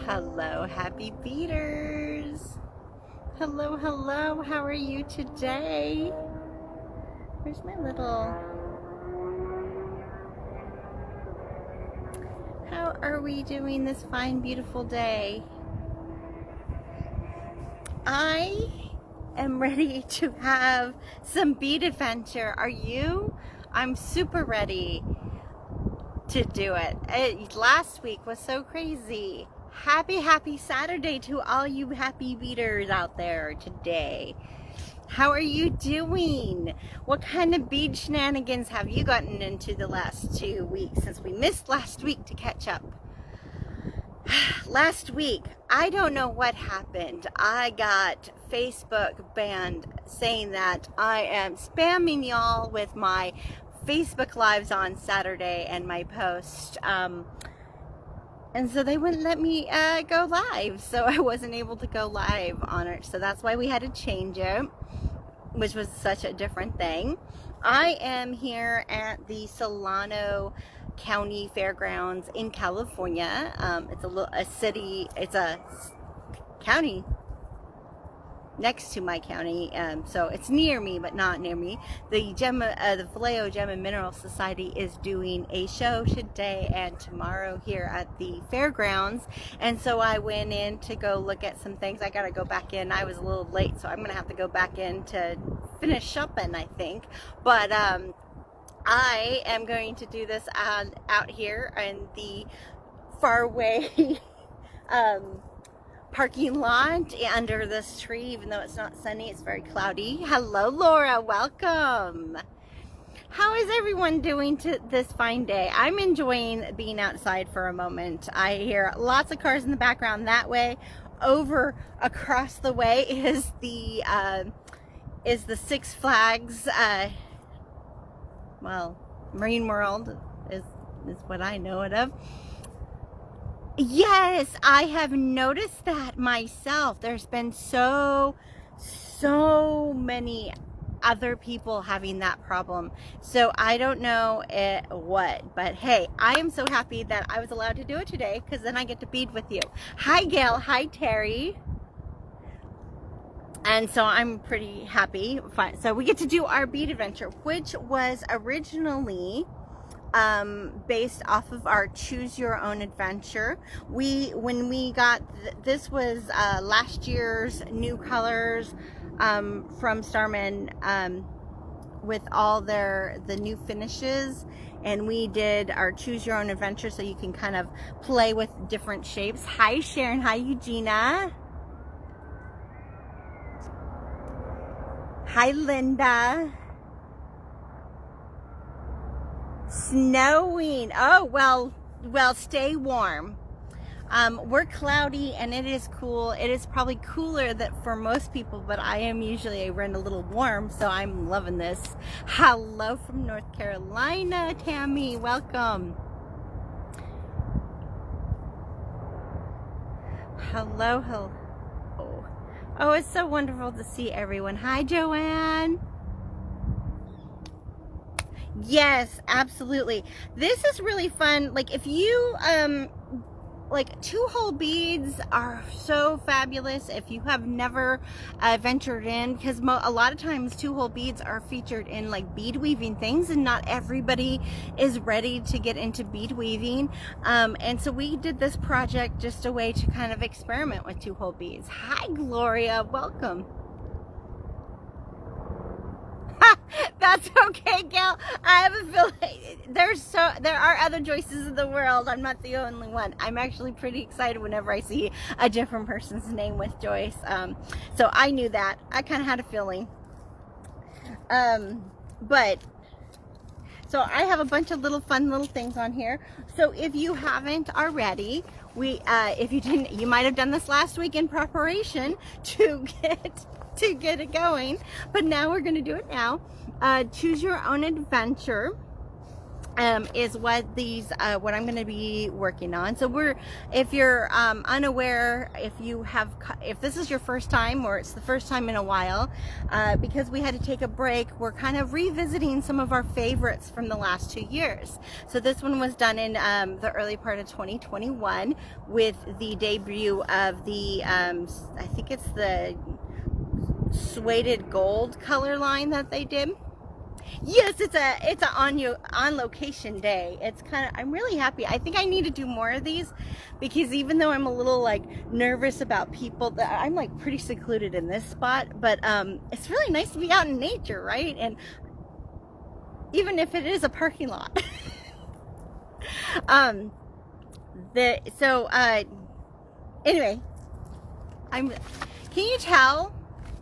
Hello, happy beaders. Hello, hello. How are you today? Where's my little... How are we doing this fine, beautiful day? I am ready to have some bead adventure. Are you? I'm super ready to do it. Last week was so crazy. Happy Saturday to all you happy beaders out there today. How are you doing? What kind of bead shenanigans have you gotten into the last 2 weeks since we missed last week to catch up? Last week, I don't know what happened. I got Facebook banned saying that I am spamming y'all with my Facebook lives on Saturday and my post. And so they wouldn't let me go live. So I wasn't able to go live on it. So that's why we had to change it, which was such a different thing. I am here at the Solano County Fairgrounds in California. It's it's a county next to my county, so it's near me but not near me. The Vallejo Gem and Mineral Society is doing a show today and tomorrow here at the fairgrounds, and so I went in to go look at some things. I gotta go back in. I was a little late, so I'm gonna have to go back in to finish shopping, I think. But I am going to do this out here in the faraway parking lot under this tree, even though it's not sunny. It's very cloudy. Hello, Laura. Welcome. How is everyone doing to this fine day? I'm enjoying being outside for a moment. I hear lots of cars in the background that way. Over across the way is the Six Flags. Well, Marine World is what I know it of. Yes, I have noticed that myself. There's been so many other people having that problem. So I don't know what, but hey, I am so happy that I was allowed to do it today, because then I get to bead with you. Hi, Gail. Hi, Terry. And so I'm pretty happy. So we get to do our bead adventure, which was originally based off of our choose your own adventure. When we got this was last year's new colors from Starman, with all the new finishes, and we did our choose your own adventure, so you can kind of play with different shapes. Hi, Sharon. Hi, Eugenia. Hi, Linda. Snowing. Oh, well, stay warm. We're cloudy and it is cool. It is probably cooler that for most people, but I run a little warm, so I'm loving this. Hello from North Carolina, Tammy. Welcome. Hello. Oh, it's so wonderful to see everyone. Hi, Joanne. Yes, absolutely. This is really fun. Like, if you like, 2-hole beads are so fabulous if you have never ventured in, because a lot of times 2-hole beads are featured in like bead weaving things, and not everybody is ready to get into bead weaving. And so we did this project just a way to kind of experiment with 2-hole beads. Hi, Gloria. Welcome. That's okay, Gail. I have a feeling there are other Joyces in the world. I'm not the only one. I'm actually pretty excited whenever I see a different person's name with Joyce. So I knew that. I kind of had a feeling. But so I have a bunch of fun little things on here. So if you haven't already, if you didn't, you might have done this last week in preparation to get it going, but now we're going to do it now. Choose your own adventure. is what these what I'm going to be working on. So if you're unaware, if this is your first time or it's the first time in a while, because we had to take a break, we're kind of revisiting some of our favorites from the last 2 years. So this one was done in the early part of 2021 with the debut of the I think it's the suede gold color line that they did. Yes, it's a on location day. It's kind of, I'm really happy. I think I need to do more of these, because even though I'm a little like nervous about people, that I'm like pretty secluded in this spot, but it's really nice to be out in nature, right? And even if it is a parking lot. Anyway, can you tell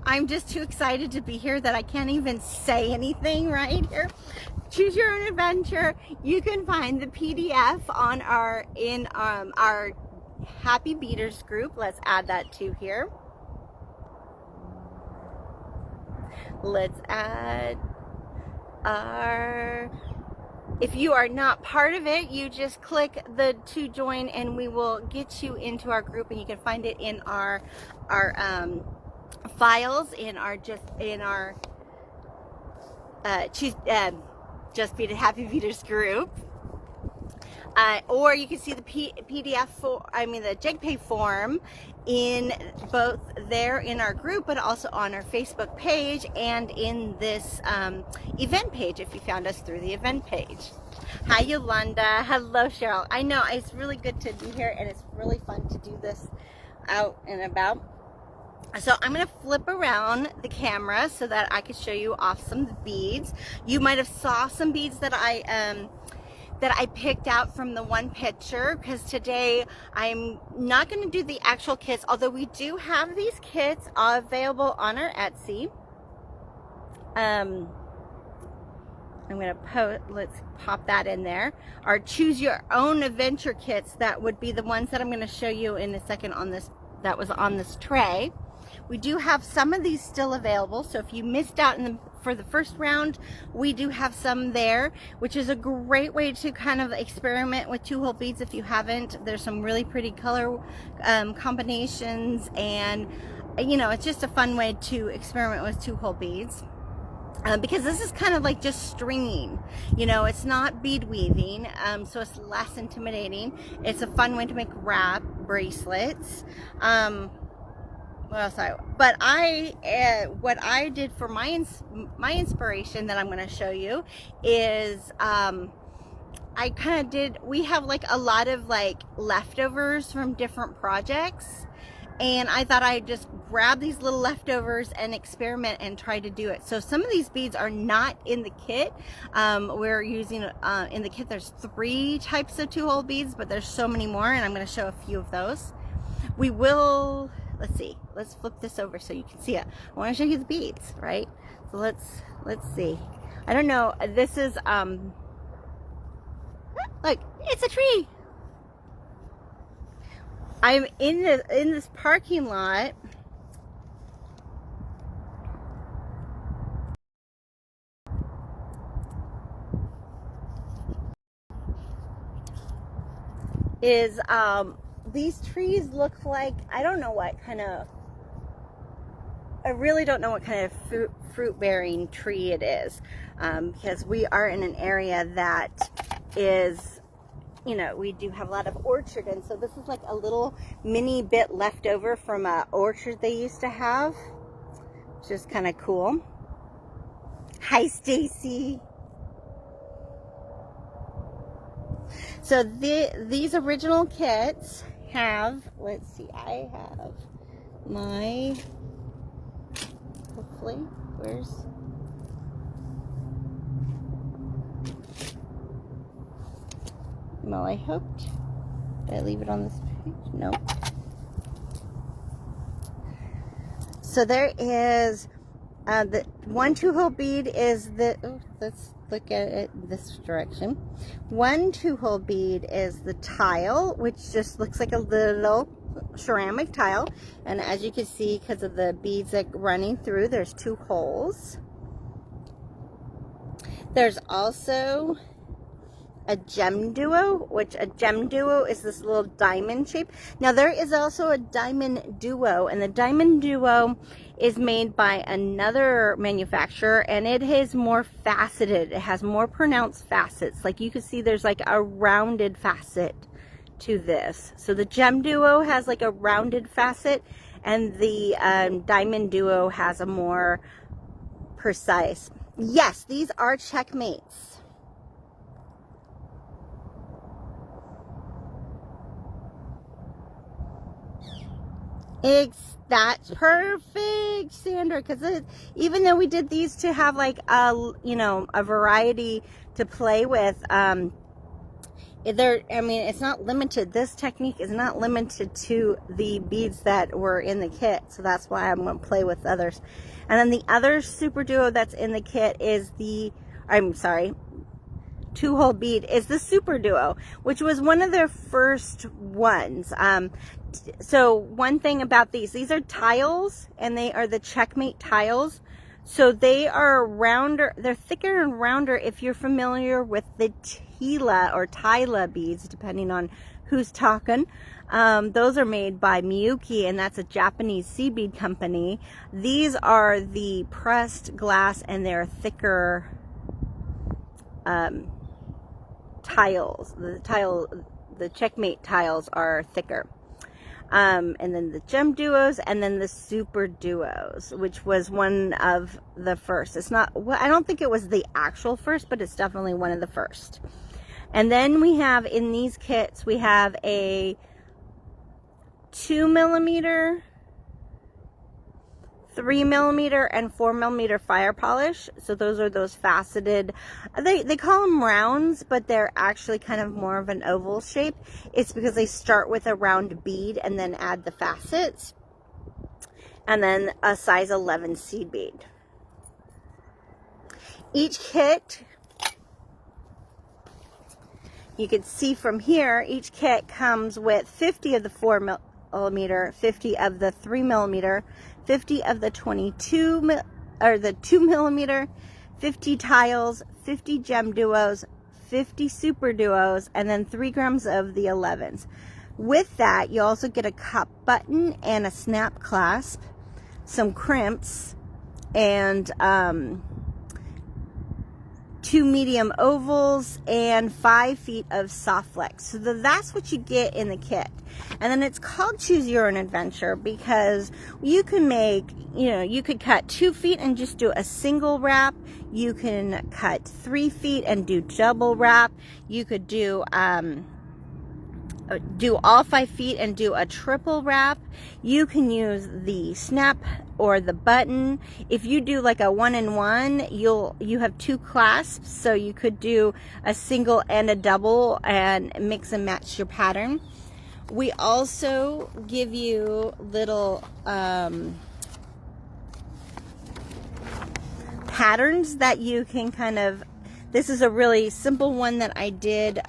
I'm just too excited to be here that I can't even say anything right here? Choose Your Own Adventure. You can find the PDF on our Happy Beaders group. Let's add that to here. Let's add our, if you are not part of it, you just click the to join and we will get you into our group, and you can find it in our files in our Just Beaded Happy Beaders group, or you can see the PDF the JPEG form in both there in our group, but also on our Facebook page and in this event page if you found us through the event page. Hi Yolanda, hello Cheryl. I know it's really good to be here, and it's really fun to do this out and about. So I'm going to flip around the camera so that I can show you off some beads. You might have saw some beads that I picked out from the one picture, because today I'm not going to do the actual kits, although we do have these kits available on our Etsy. I'm going to let's pop that in there. Our Choose Your Own Adventure kits, that would be the ones that I'm going to show you in a second on this, that was on this tray. We do have some of these still available, so if you missed out for the first round, we do have some there, which is a great way to kind of experiment with 2-hole beads if you haven't. There's some really pretty color combinations, and you know, it's just a fun way to experiment with 2-hole beads. Because this is kind of like just stringing, you know, it's not bead weaving, so it's less intimidating. It's a fun way to make wrap bracelets. What else? What I did for my inspiration that I'm going to show you is I kind of did, we have like a lot of like leftovers from different projects, and I thought I'd just grab these little leftovers and experiment and try to do it. So some of these beads are not in the kit. We're using, in the kit there's 3 types of 2-hole beads, but there's so many more, and I'm going to show a few of those. We will, let's see, let's flip this over so you can see it. I want to show you the beads, right? So let's see. I don't know, this is, look, it's a tree. I'm in this parking lot. These trees look like, I don't know what kind of, I really don't know what kind of fruit bearing tree it is, because we are in an area that is, you know, we do have a lot of orchard, and so this is like a little mini bit left over from an orchard they used to have, which is kind of cool. Hi Stacy. So these original kits have, let's see, I have my, hopefully, where's, well, I hoped, did I leave it on this page? No. So there is, the 1 2-hole bead is the, oh, let's look at it this direction. 1 2-hole bead is the tile, which just looks like a little ceramic tile, and as you can see, because of the beads that running through, there's 2 holes. There's also a gem duo, which a gem duo is this little diamond shape. Now there is also a diamond duo, and the diamond duo is made by another manufacturer, and it is more faceted. It has more pronounced facets. Like you can see there's like a rounded facet to this. So the gem duo has like a rounded facet, and the diamond duo has a more precise. Yes, these are checkmates. That's perfect, Sandra, because even though we did these to have like a, you know, a variety to play with, I mean, it's not limited. This technique is not limited to the beads that were in the kit, so that's why I'm going to play with others. And then the other super duo that's in the kit is the, I'm sorry, 2-hole bead is the super duo, which was one of their first ones. So one thing about these are tiles, and they are the checkmate tiles. So they are rounder, they're thicker and rounder if you're familiar with the Tila or Tyla beads, depending on who's talking. Those are made by Miyuki, and that's a Japanese seed bead company. These are the pressed glass, and they're thicker tiles. The checkmate tiles are thicker. And then the gem duos, and then the super duos, which was one of the first. It's not, well, I don't think it was the actual first, but it's definitely one of the first. And then we have, in these kits, we have a 2mm, 3mm, and 4mm fire polish. So those are those faceted, they call them rounds, but they're actually kind of more of an oval shape. It's because they start with a round bead and then add the facets, and then a size 11 seed bead. Each kit, you can see from here, each kit comes with 50 of the 4mm, 50 of the 3mm, 50 of the 2mm, 50 tiles, 50 gem duos, 50 super duos, and then 3 grams of the 11s. With that, you also get a cup button and a snap clasp, some crimps, and 2 medium ovals, and 5 feet of soft flex. So that's what you get in the kit. And then it's called Choose Your Own Adventure because you can make, you know, you could cut 2 feet and just do a single wrap. You can cut 3 feet and do double wrap. You could do all 5 feet and do a triple wrap. You can use the snap or the button. If you do like a 1-in-1, you have 2 clasps, so you could do a single and a double and mix and match your pattern. We also give you little patterns that you can kind of, this is a really simple one that I did.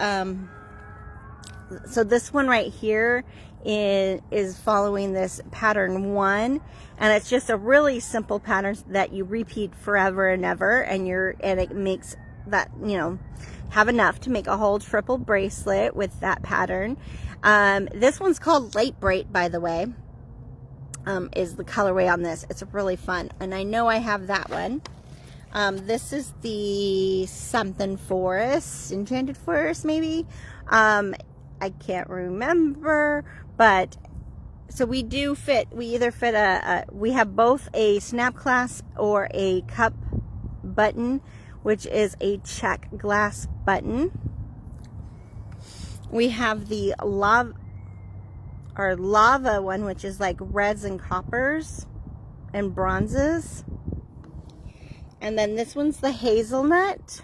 So this one right here is following this pattern 1, and it's just a really simple pattern that you repeat forever and ever, and it makes that, you know, have enough to make a whole triple bracelet with that pattern. This one's called Light Bright, by the way, is the colorway on this. It's really fun, and I know I have that one. This is the something forest, enchanted forest maybe. I can't remember, but so we do fit, we either fit we have both a snap clasp or a cup button, which is a check glass button. We have the lava one, which is like reds and coppers and bronzes. And then this one's the hazelnut.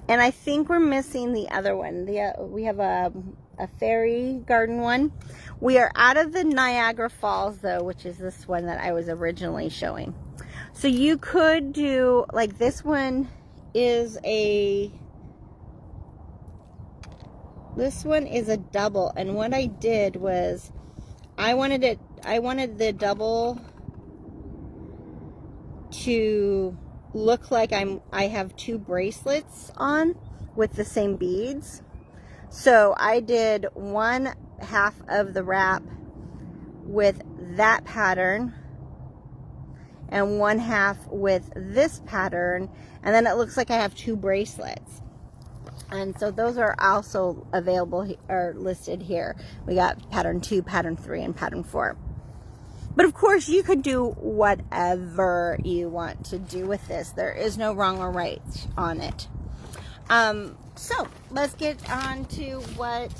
And I think we're missing the other one. We have a fairy garden one. We are out of the Niagara Falls though, which is this one that I was originally showing. So you could do, like, this one is a double. And what I did was I wanted the double to look like I have two bracelets on with the same beads. So I did one half of the wrap with that pattern and one half with this pattern, and then it looks like I have two bracelets. And so those are also available or listed here. We got pattern 2, pattern 3, and pattern 4. But of course, you could do whatever you want to do with this. There is no wrong or right on it. So let's get on to what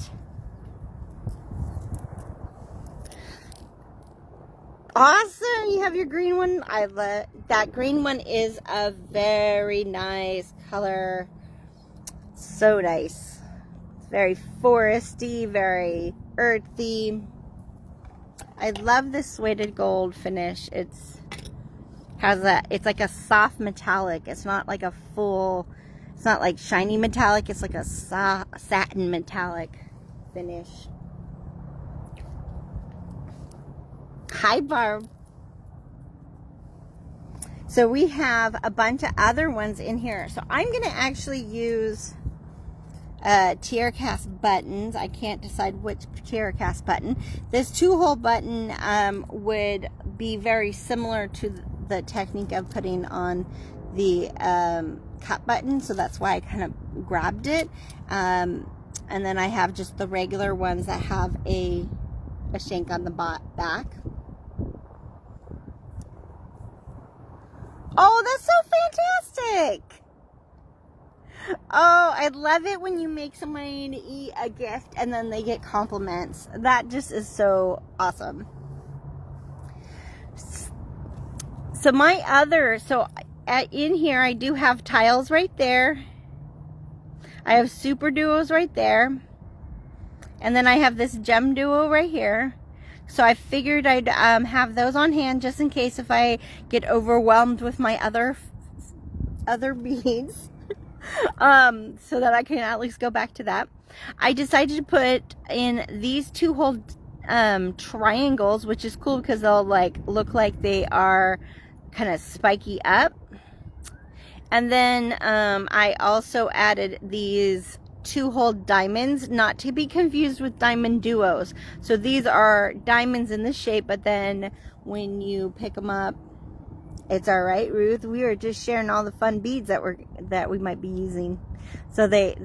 awesome. You have your green one. I love that green one. Is a very nice color. So nice. It's very foresty, very earthy. I love this suede gold finish. It's like a soft metallic. It's not like a full, it's not like shiny metallic. It's like a satin metallic finish. Hi, Barb. So we have a bunch of other ones in here. So I'm going to actually use tiara cast buttons. I can't decide which tiara cast button. This 2-hole button would be very similar to the technique of putting on the cut button. So that's why I kind of grabbed it. And then I have just the regular ones that have a shank on the back. Oh, that's so fantastic. Oh, I love it when you make somebody a gift and then they get compliments. That just is so awesome. So in here I do have tiles right there. I have Superduos right there. And then I have this gem duo right here. So I figured I'd have those on hand just in case if I get overwhelmed with my other beads. So that I can at least go back to that. I decided to put in these 2-hole triangles, which is cool because they'll like look like they are kind of spiky up. And then I also added these 2-hole diamonds, not to be confused with diamond duos. So these are diamonds in the shape, but then when you pick them up, it's all right, Ruth. We were just sharing all the fun beads that we might be using. So they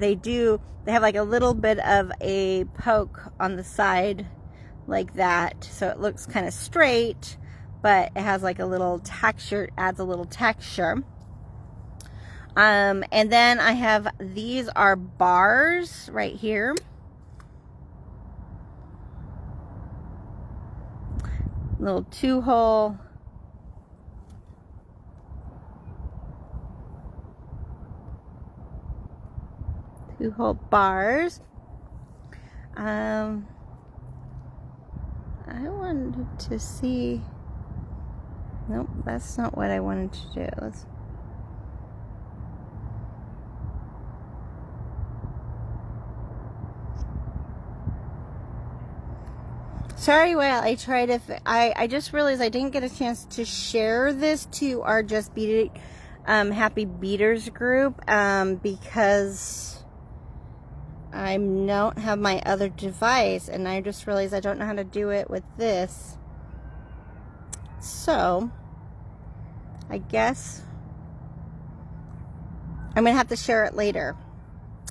have like a little bit of a poke on the side like that, so it looks kind of straight, but it has like a little texture, adds a little texture. And then I have, these are bars right here. Little 2-hole. Two-hole bars. I wanted to see. Nope, that's not what I wanted to do. Let's. Sorry, well, I tried to. I just realized I didn't get a chance to share this to our Just Bead It Happy Beaders group because I don't have my other device, and I just realized I don't know how to do it with this. So I guess I'm gonna have to share it later,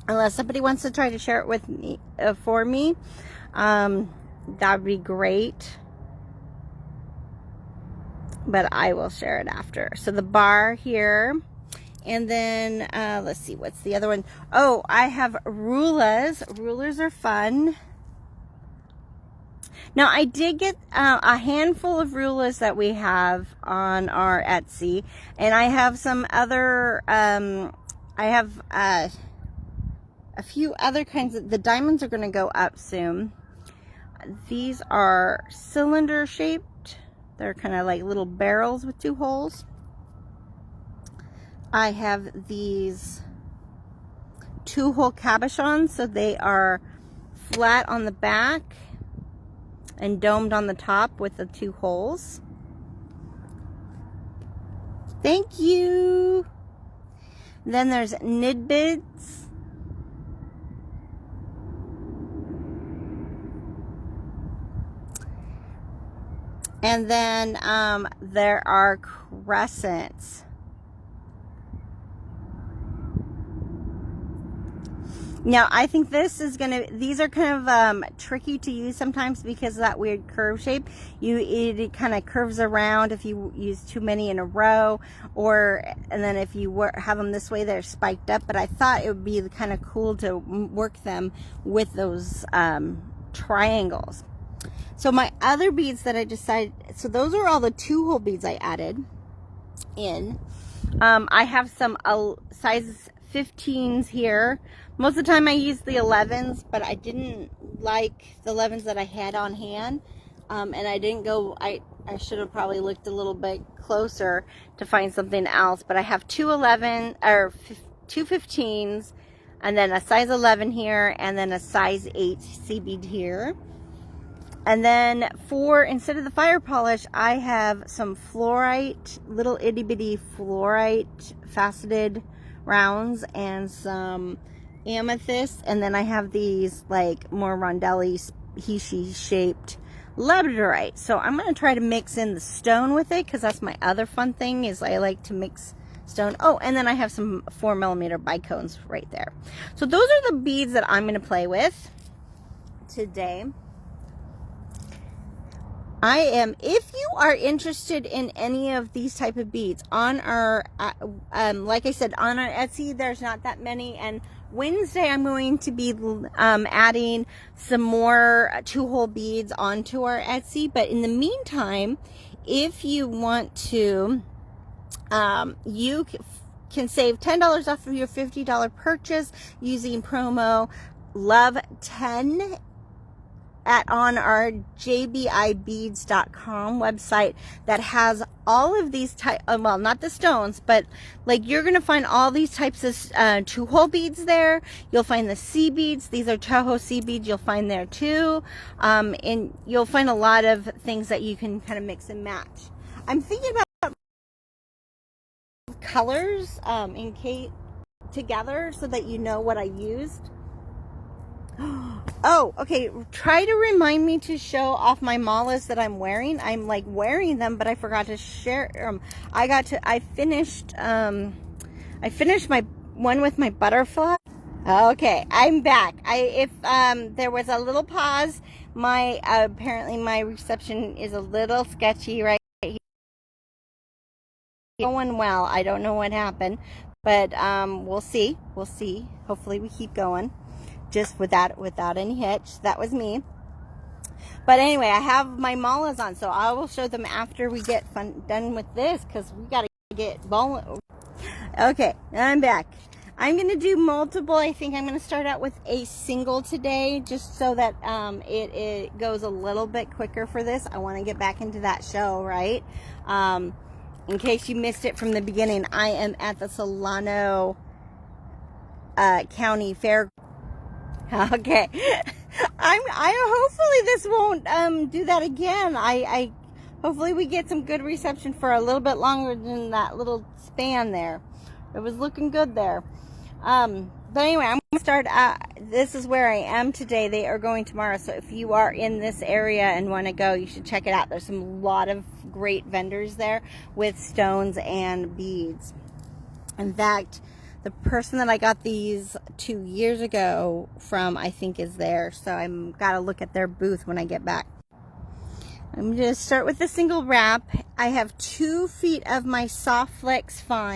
unless somebody wants to try to share it with me for me. That'd be great, but I will share it after. So the bar here, and then let's see, what's the other one? Oh, I have rulers. Rulers are fun. Now I did get a handful of rulers that we have on our Etsy, and I have some other I have a few other kinds of, the diamonds are going to go up soon. These are cylinder shaped. They're kind of like little barrels with 2 holes. I have these 2-hole cabochons, so they are flat on the back and domed on the top with the 2 holes. Thank you. Then there's knit beads. And then there are crescents. Now, I think this is these are kind of tricky to use sometimes because of that weird curve shape. It kind of curves around if you use too many in a row, and then if you have them this way, they're spiked up. But I thought it would be kind of cool to work them with those triangles. So my other beads that I decided, so those are all the 2-hole beads I added in. I have some size 15s here. Most of the time I use the 11s, but I didn't like the 11s that I had on hand. And I didn't go, I should have probably looked a little bit closer to find something else. But I have two 15s, and then a size 11 here, and then a size 8 C bead here. And then instead of the fire polish, I have some fluorite, little itty bitty fluorite faceted rounds, and some amethyst. And then I have these like more rondelli he-she shaped labradorite. So I'm going to try to mix in the stone with it, because that's my other fun thing, is I like to mix stone. Oh, and then I have some 4mm bicones right there. So those are the beads that I'm going to play with today. If you are interested in any of these type of beads on our, like I said, on our Etsy, there's not that many. And Wednesday, I'm going to be adding some more 2-hole beads onto our Etsy. But in the meantime, if you want to, you can save $10 off of your $50 purchase using promo LOVE10 on our jbibeads.com website that has all of these well, not the stones, but like you're going to find all these types of 2-hole beads there. You'll find the C beads. These are Toho C beads. You'll find there too. And you'll find a lot of things that you can kind of mix and match. I'm thinking about colors together so that you know what I used. Oh, okay. Try to remind me to show off my malas that I'm wearing. I'm like wearing them, but I forgot to share them. I finished my one with my butterfly. Okay, I'm back. If there was a little pause, apparently my reception is a little sketchy right here. Going well. I don't know what happened, but we'll see. Hopefully we keep going. Just without any hitch. That was me. But anyway, I have my malas on, so I will show them after we get done with this, because we got to get ball. Okay, I'm back. I'm going to do multiple. I think I'm going to start out with a single today, just so that it goes a little bit quicker for this. I want to get back into that show, right? In case you missed it from the beginning, I am at the Solano County Fair. Okay. Hopefully this won't do that again. Hopefully we get some good reception for a little bit longer than that little span there. It was looking good there. But anyway, I'm gonna start. This is where I am today. They are going tomorrow. So if you are in this area and want to go, you should check it out. There's a lot of great vendors there with stones and beads. In fact, the person that I got these 2 years ago from, I think, is there. So I'm got to look at their booth when I get back. I'm going to start with the single wrap. I have 2 feet of my Soft Flex Fine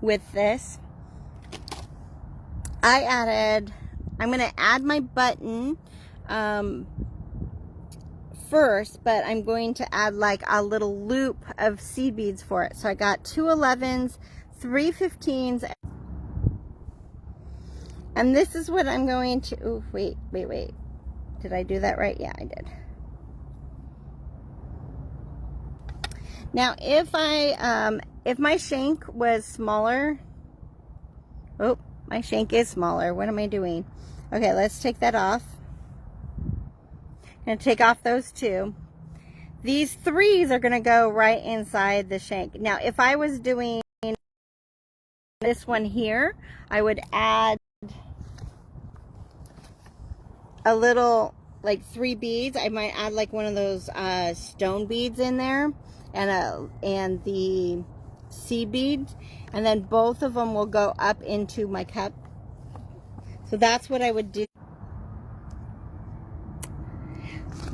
with this. I'm going to add my button first, but I'm going to add like a little loop of seed beads for it. So I got 2 11s, 3 15s, and this is what I'm going to, oh, wait. Did I do that right? Yeah, I did. Now, if my shank was smaller, oh, my shank is smaller. What am I doing? Okay, let's take that off. I'm going to take off those 2. these 3s are going to go right inside the shank. Now, if I was doing this one here, I would add a little, like 3 beads. I might add like one of those stone beads in there, and the seed beads, and then both of them will go up into my cup. So that's what I would do.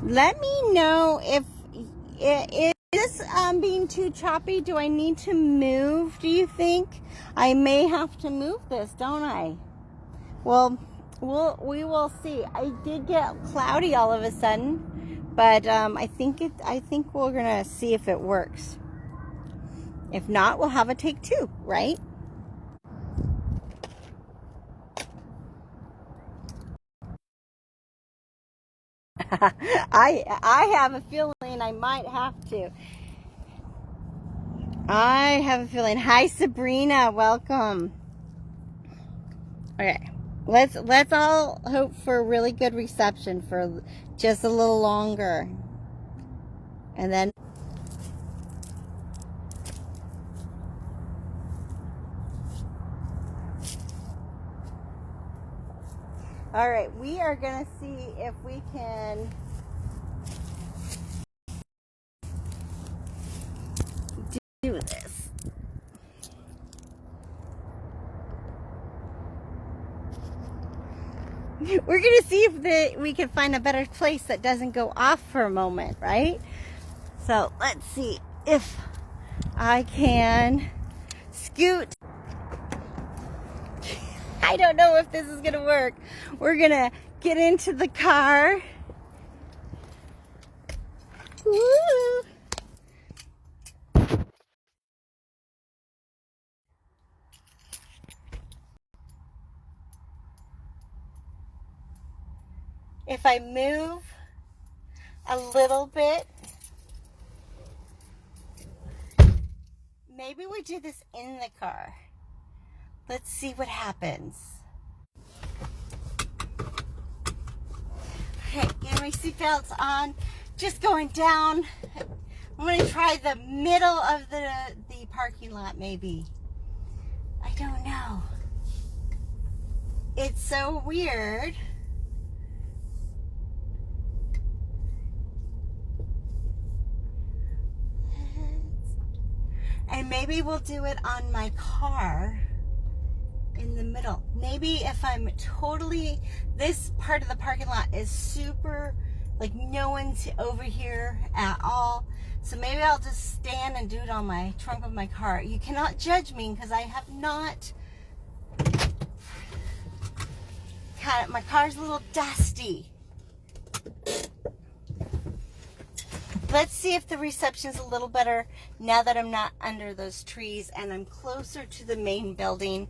Let me know if is this being too choppy. Do I need to move, do you think? I may have to move this, don't I? Well, we will see. I did get cloudy all of a sudden, but I think we're gonna see if it works. If not, we'll have a take 2, right? I have a feeling I might have to. I have a feeling. Hi, Sabrina. Welcome. Okay. Let's all hope for a really good reception for just a little longer. And then all right, we are going to see if we can do this. We're going to see if we can find a better place that doesn't go off for a moment, right? So let's see if I can scoot. I don't know if this is going to work. We're going to get into the car. Woo! If I move a little bit, maybe we do this in the car. Let's see what happens. Okay, get my seatbelts on. Just going down. I'm going to try the middle of the parking lot, maybe. I don't know. It's so weird. And maybe we'll do it on my car in the middle. Maybe if I'm totally, this part of the parking lot is super, like no one's over here at all. So maybe I'll just stand and do it on my trunk of my car. You cannot judge me because I have not had it. My car's a little dusty. Let's see if the reception's a little better now that I'm not under those trees and I'm closer to the main building,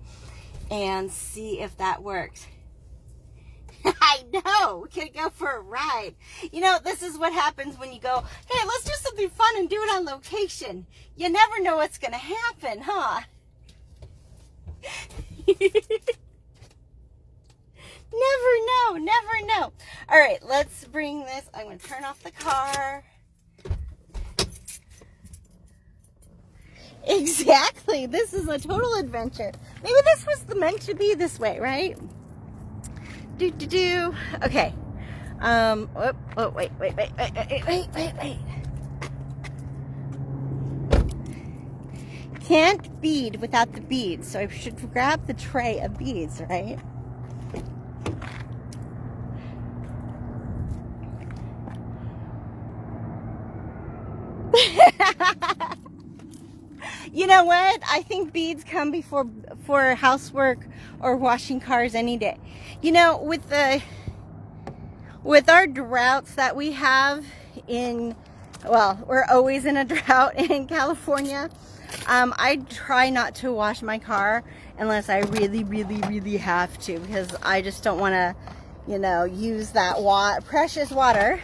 and see if that works. I know, we could go for a ride. You know, this is what happens when you go, hey, let's do something fun and do it on location. You never know what's going to happen, huh? Never know. All right, let's bring this. I'm going to turn off the car. Exactly. This is a total adventure. Maybe this was meant to be this way, right? Okay. Wait. Can't bead without the beads, so I should grab the tray of beads, right? You know what? I think beads come before for housework or washing cars any day. You know, with our droughts that we have we're always in a drought in California. I try not to wash my car unless I really have to, because I just don't want to, use that precious water.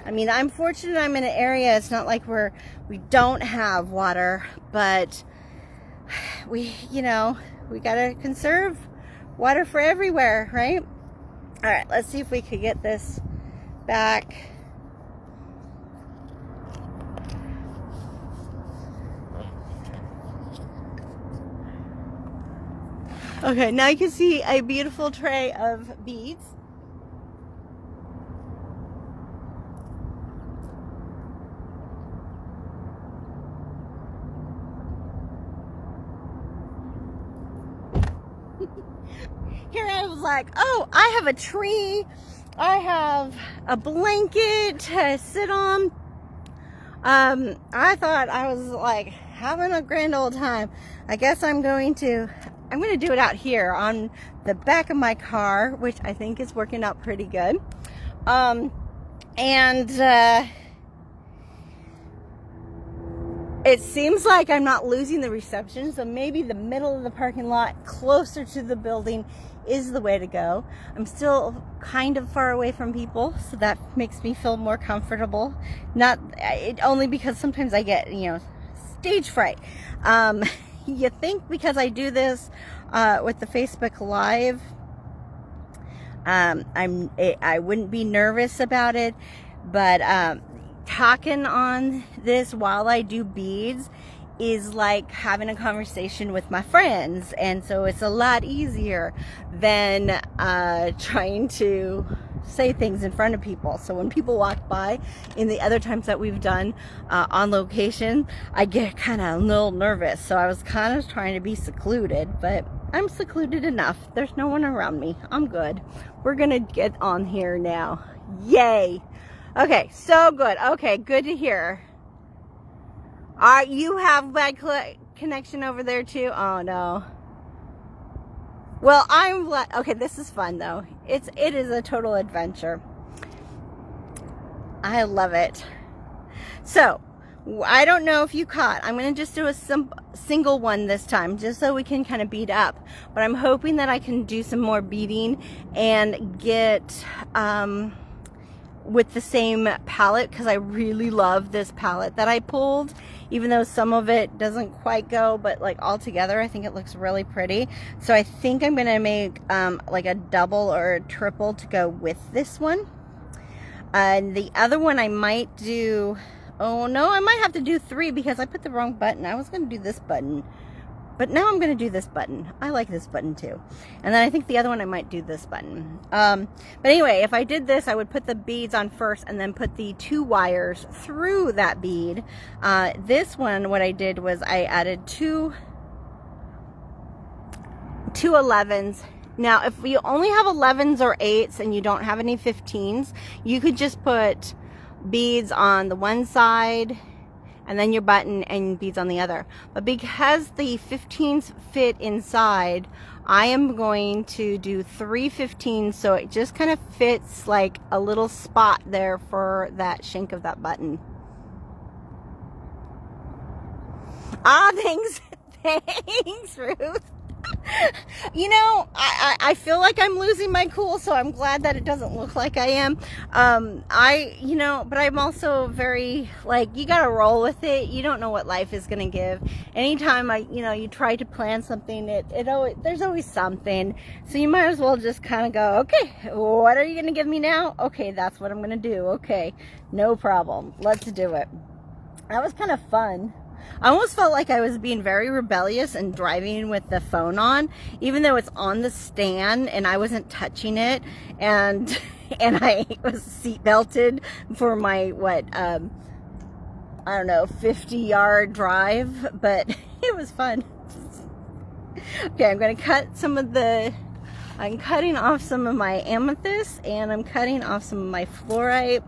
I mean, I'm fortunate I'm in an area, it's not like we don't have water, but we gotta conserve water for everywhere, right? All right, let's see if we could get this back. Okay, now you can see a beautiful tray of beads. Here I was like, oh, I have a tree. I have a blanket to sit on. I thought I was like having a grand old time. I guess I'm going to do it out here on the back of my car, which I think is working out pretty good. It seems like I'm not losing the reception, so maybe the middle of the parking lot closer to the building is the way to go. I'm still kind of far away from people, so that makes me feel more comfortable. Only because sometimes I get, stage fright. You think because I do this with the Facebook Live, I wouldn't be nervous about it, but talking on this while I do beads is like having a conversation with my friends, and so it's a lot easier than trying to say things in front of people. So when people walk by in the other times that we've done on location, I get kind of a little nervous. So I was kind of trying to be secluded, but I'm secluded enough. There's no one around me. I'm good. We're gonna get on here now. Yay. Okay, so good. Okay, good to hear. You have bad connection over there too? Oh no. Well, I'm glad. Okay, this is fun though. It is a total adventure. I love it. So, I don't know if you caught. I'm going to just do a single one this time, just so we can kind of bead up. But I'm hoping that I can do some more beading and get with the same palette, because I really love this palette that I pulled, even though some of it doesn't quite go, but like all together I think it looks really pretty. So I think I'm gonna make like a double or a triple to go with this one. And the other one I might do, oh no, I might have to do 3 because I put the wrong button. I was gonna do this button, but now I'm going to do this button. I like this button too. And then I think the other one I might do this button. But anyway, if I did this, I would put the beads on first and then put the 2 wires through that bead. This one, what I did was I added two 11s. Now, if you only have 11s or 8s and you don't have any 15s, you could just put beads on the one side and then your button and beads on the other. But because the 15s fit inside, I am going to do 3 15s, so it just kind of fits like a little spot there for that shank of that button. Thanks. Thanks, Ruth. You know, I feel like I'm losing my cool, so I'm glad that it doesn't look like I am. But I'm also very, like, you gotta roll with it. You don't know what life is gonna give. Anytime you try to plan something, there's always something. So you might as well just kind of go, okay, what are you gonna give me now? Okay, that's what I'm gonna do. Okay, no problem. Let's do it. That was kind of fun. I almost felt like I was being very rebellious and driving with the phone on, even though it's on the stand and I wasn't touching it, and I was seat belted for my 50-yard drive, but it was fun. Okay, I'm cutting off some of my amethyst, and I'm cutting off some of my fluorite.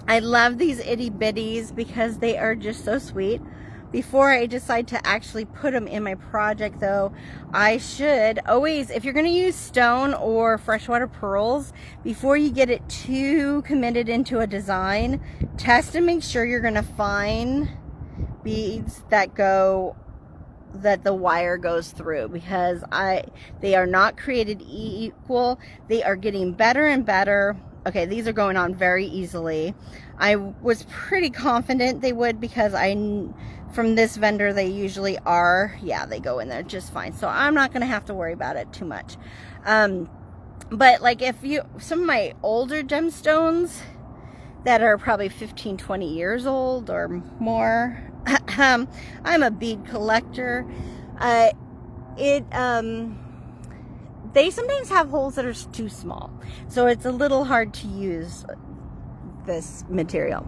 I love these itty bitties because they are just so sweet. Before I decide to actually put them in my project though, I should always, if you're going to use stone or freshwater pearls, before you get it too committed into a design, test and make sure you're going to find beads that the wire goes through, because they are not created equal. They are getting better and better. Okay, these are going on very easily. I was pretty confident they would, because from this vendor they usually are. Yeah, they go in there just fine. So I'm not going to have to worry about it too much. But like some of my older gemstones that are probably 15, 20 years old or more, I'm a bead collector. they sometimes have holes that are too small, so it's a little hard to use this material.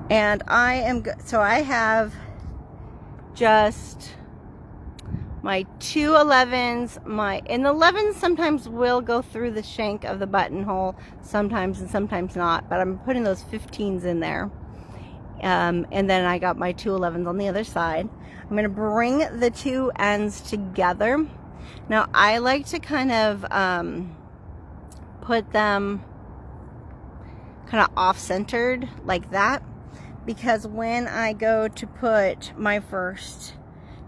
And so I have just my 2 11s, and the 11s sometimes will go through the shank of the buttonhole, sometimes and sometimes not, but I'm putting those 15s in there. And then I got my 2 11s on the other side. I'm going to bring the two ends together. Now I like to kind of put them kind of off-centered like that, because when I go to put my first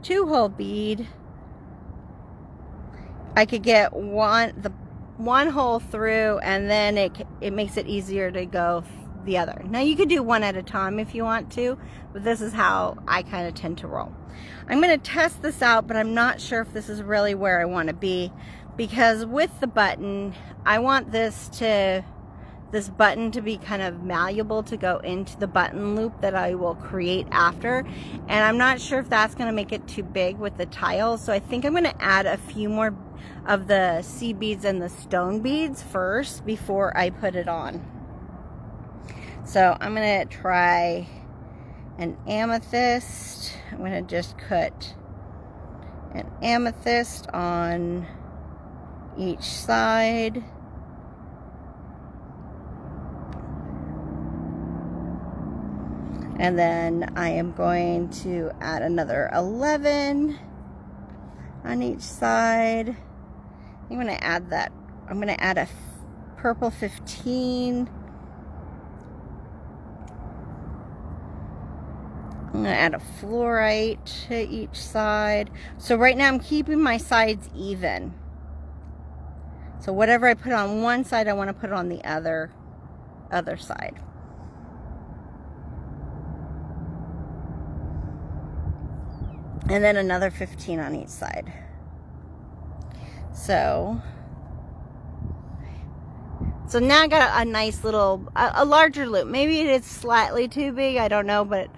2-hole bead, I could get one hole through, and then it makes it easier to go the other. Now you could do one at a time if you want to, but this is how I kind of tend to roll. I'm going to test this out, but I'm not sure if this is really where I want to be, because with the button, I want this button to be kind of malleable to go into the button loop that I will create after, and I'm not sure if that's going to make it too big with the tile, so I think I'm going to add a few more of the seed beads and the stone beads first before I put it on. So I'm going to try an amethyst. I'm going to just cut an amethyst on each side. And then I am going to add another 11 on each side. I'm going to add that. I'm going to add a purple 15. I'm going to add a fluorite to each side. So right now I'm keeping my sides even. So whatever I put on one side, I want to put on the other side. And then another 15 on each side. So now I got a nice little, a larger loop. Maybe it is slightly too big, I don't know, but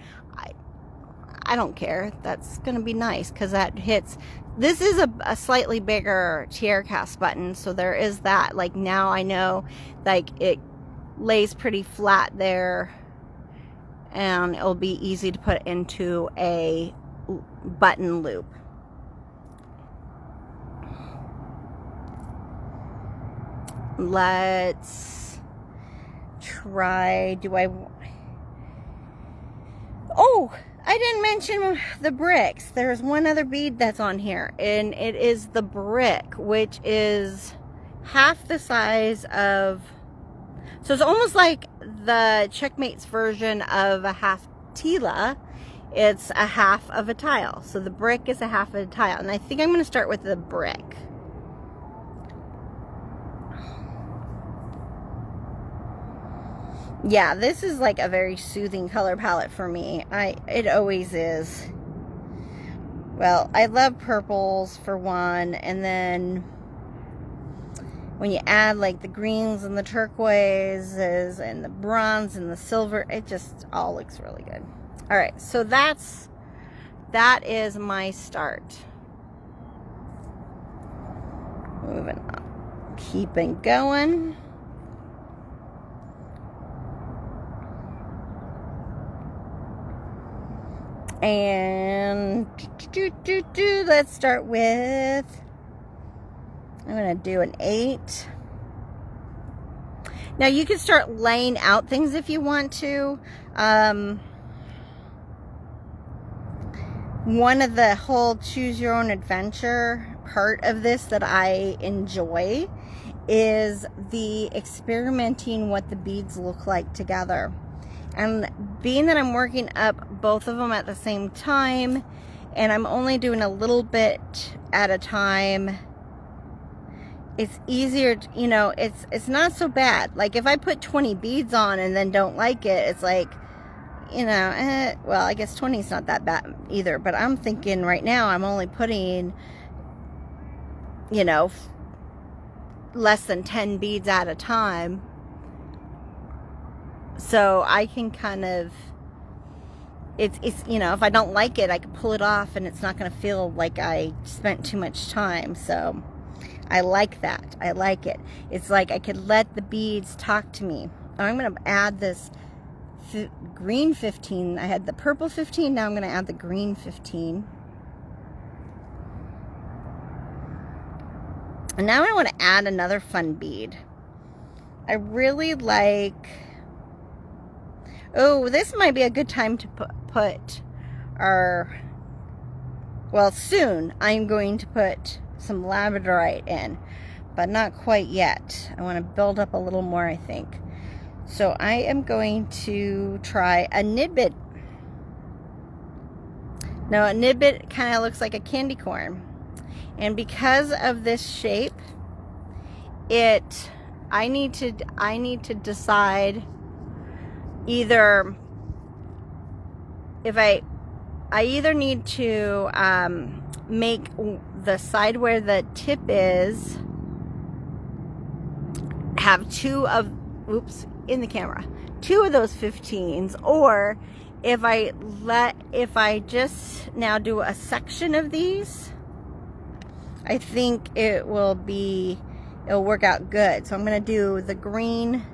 I don't care. That's going to be nice because that hits. This is a slightly bigger tiara cast button, so there is that. Like now I know, like it lays pretty flat there, and it'll be easy to put into a button loop. Let's try, oh, I didn't mention the bricks. There's one other bead that's on here, and it is the brick, which is half the size of, so it's almost like the Checkmate's version of a half tila. It's a half of a tile. So the brick is a half of a tile. And I think I'm going to start with the brick. Yeah, this is like a very soothing color palette for me. It always is. Well, I love purples for one, and then when you add like the greens and the turquoises and the bronze and the silver, it just all looks really good. All right, so that is my start. Moving on, keeping going. And let's start with, I'm going to do an 8. Now you can start laying out things if you want to. One of the whole choose your own adventure part of this that I enjoy is the experimenting what the beads look like together. And being that I'm working up both of them at the same time, and I'm only doing a little bit at a time, it's easier to, you know, it's not so bad. Like if I put 20 beads on and then don't like it, it's like, you know, well, I guess 20 is not that bad either, but I'm thinking right now I'm only putting, you know, less than 10 beads at a time. So I can kind of, it's you know, if I don't like it, I can pull it off and it's not going to feel like I spent too much time. So I like that. I like it. It's like I could let the beads talk to me. I'm going to add this green 15. I had the purple 15. Now I'm going to add the green 15. And now I want to add another fun bead. I really like, oh, this might be a good time to put our, well, soon I'm going to put some labradorite in, but not quite yet. I want to build up a little more, I think. So I am going to try a nidbit. Now a nidbit kind of looks like a candy corn. And because of this shape, I need to decide either if I either need to make the side where the tip is have two of those 15s, or if I just now do a section of these, I think it'll work out good. So I'm going to do the green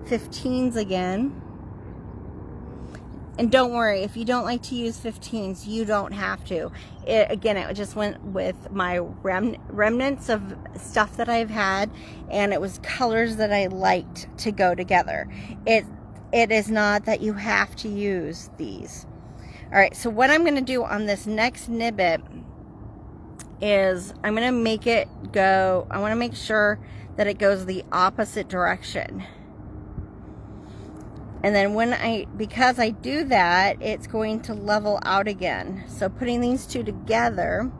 15s again. And don't worry, if you don't like to use 15s, you don't have to. Again, it just went with my remnants of stuff that I've had, and it was colors that I liked to go together. It is not that you have to use these. All right, so what I'm going to do on this next nibbit is I'm going to make it go, I want to make sure that it goes the opposite direction. And then because I do that, it's going to level out again. So putting these two together,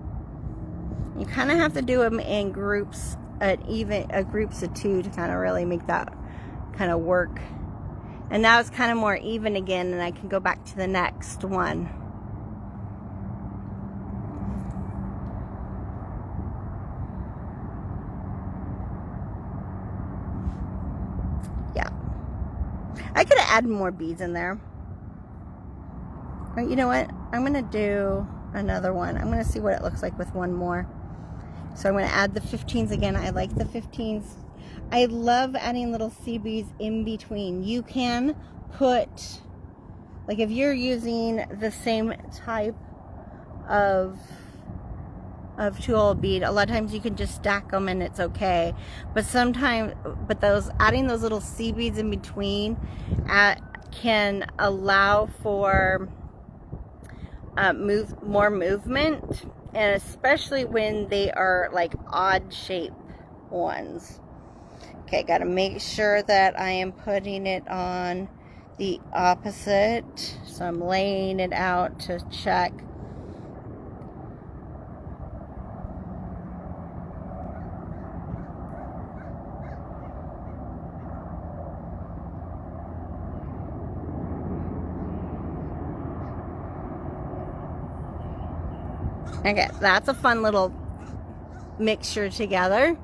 you kind of have to do them in groups, groups of two to kind of really make that kind of work. And now it's kind of more even again, and I can go back to the next one. Yeah. I could have added more beads in there. Or you know what? I'm going to do another one. I'm going to see what it looks like with one more. So I'm going to add the 15s again. I like the 15s. I love adding little sea beads in between. You can put, like if you're using the same type of tool bead, a lot of times you can just stack them and it's okay. But sometimes, adding those little sea beads in between can allow for more movement, and especially when they are like odd shape ones. Okay, got to make sure that I am putting it on the opposite. So I'm laying it out to check. Okay, that's a fun little mixture together.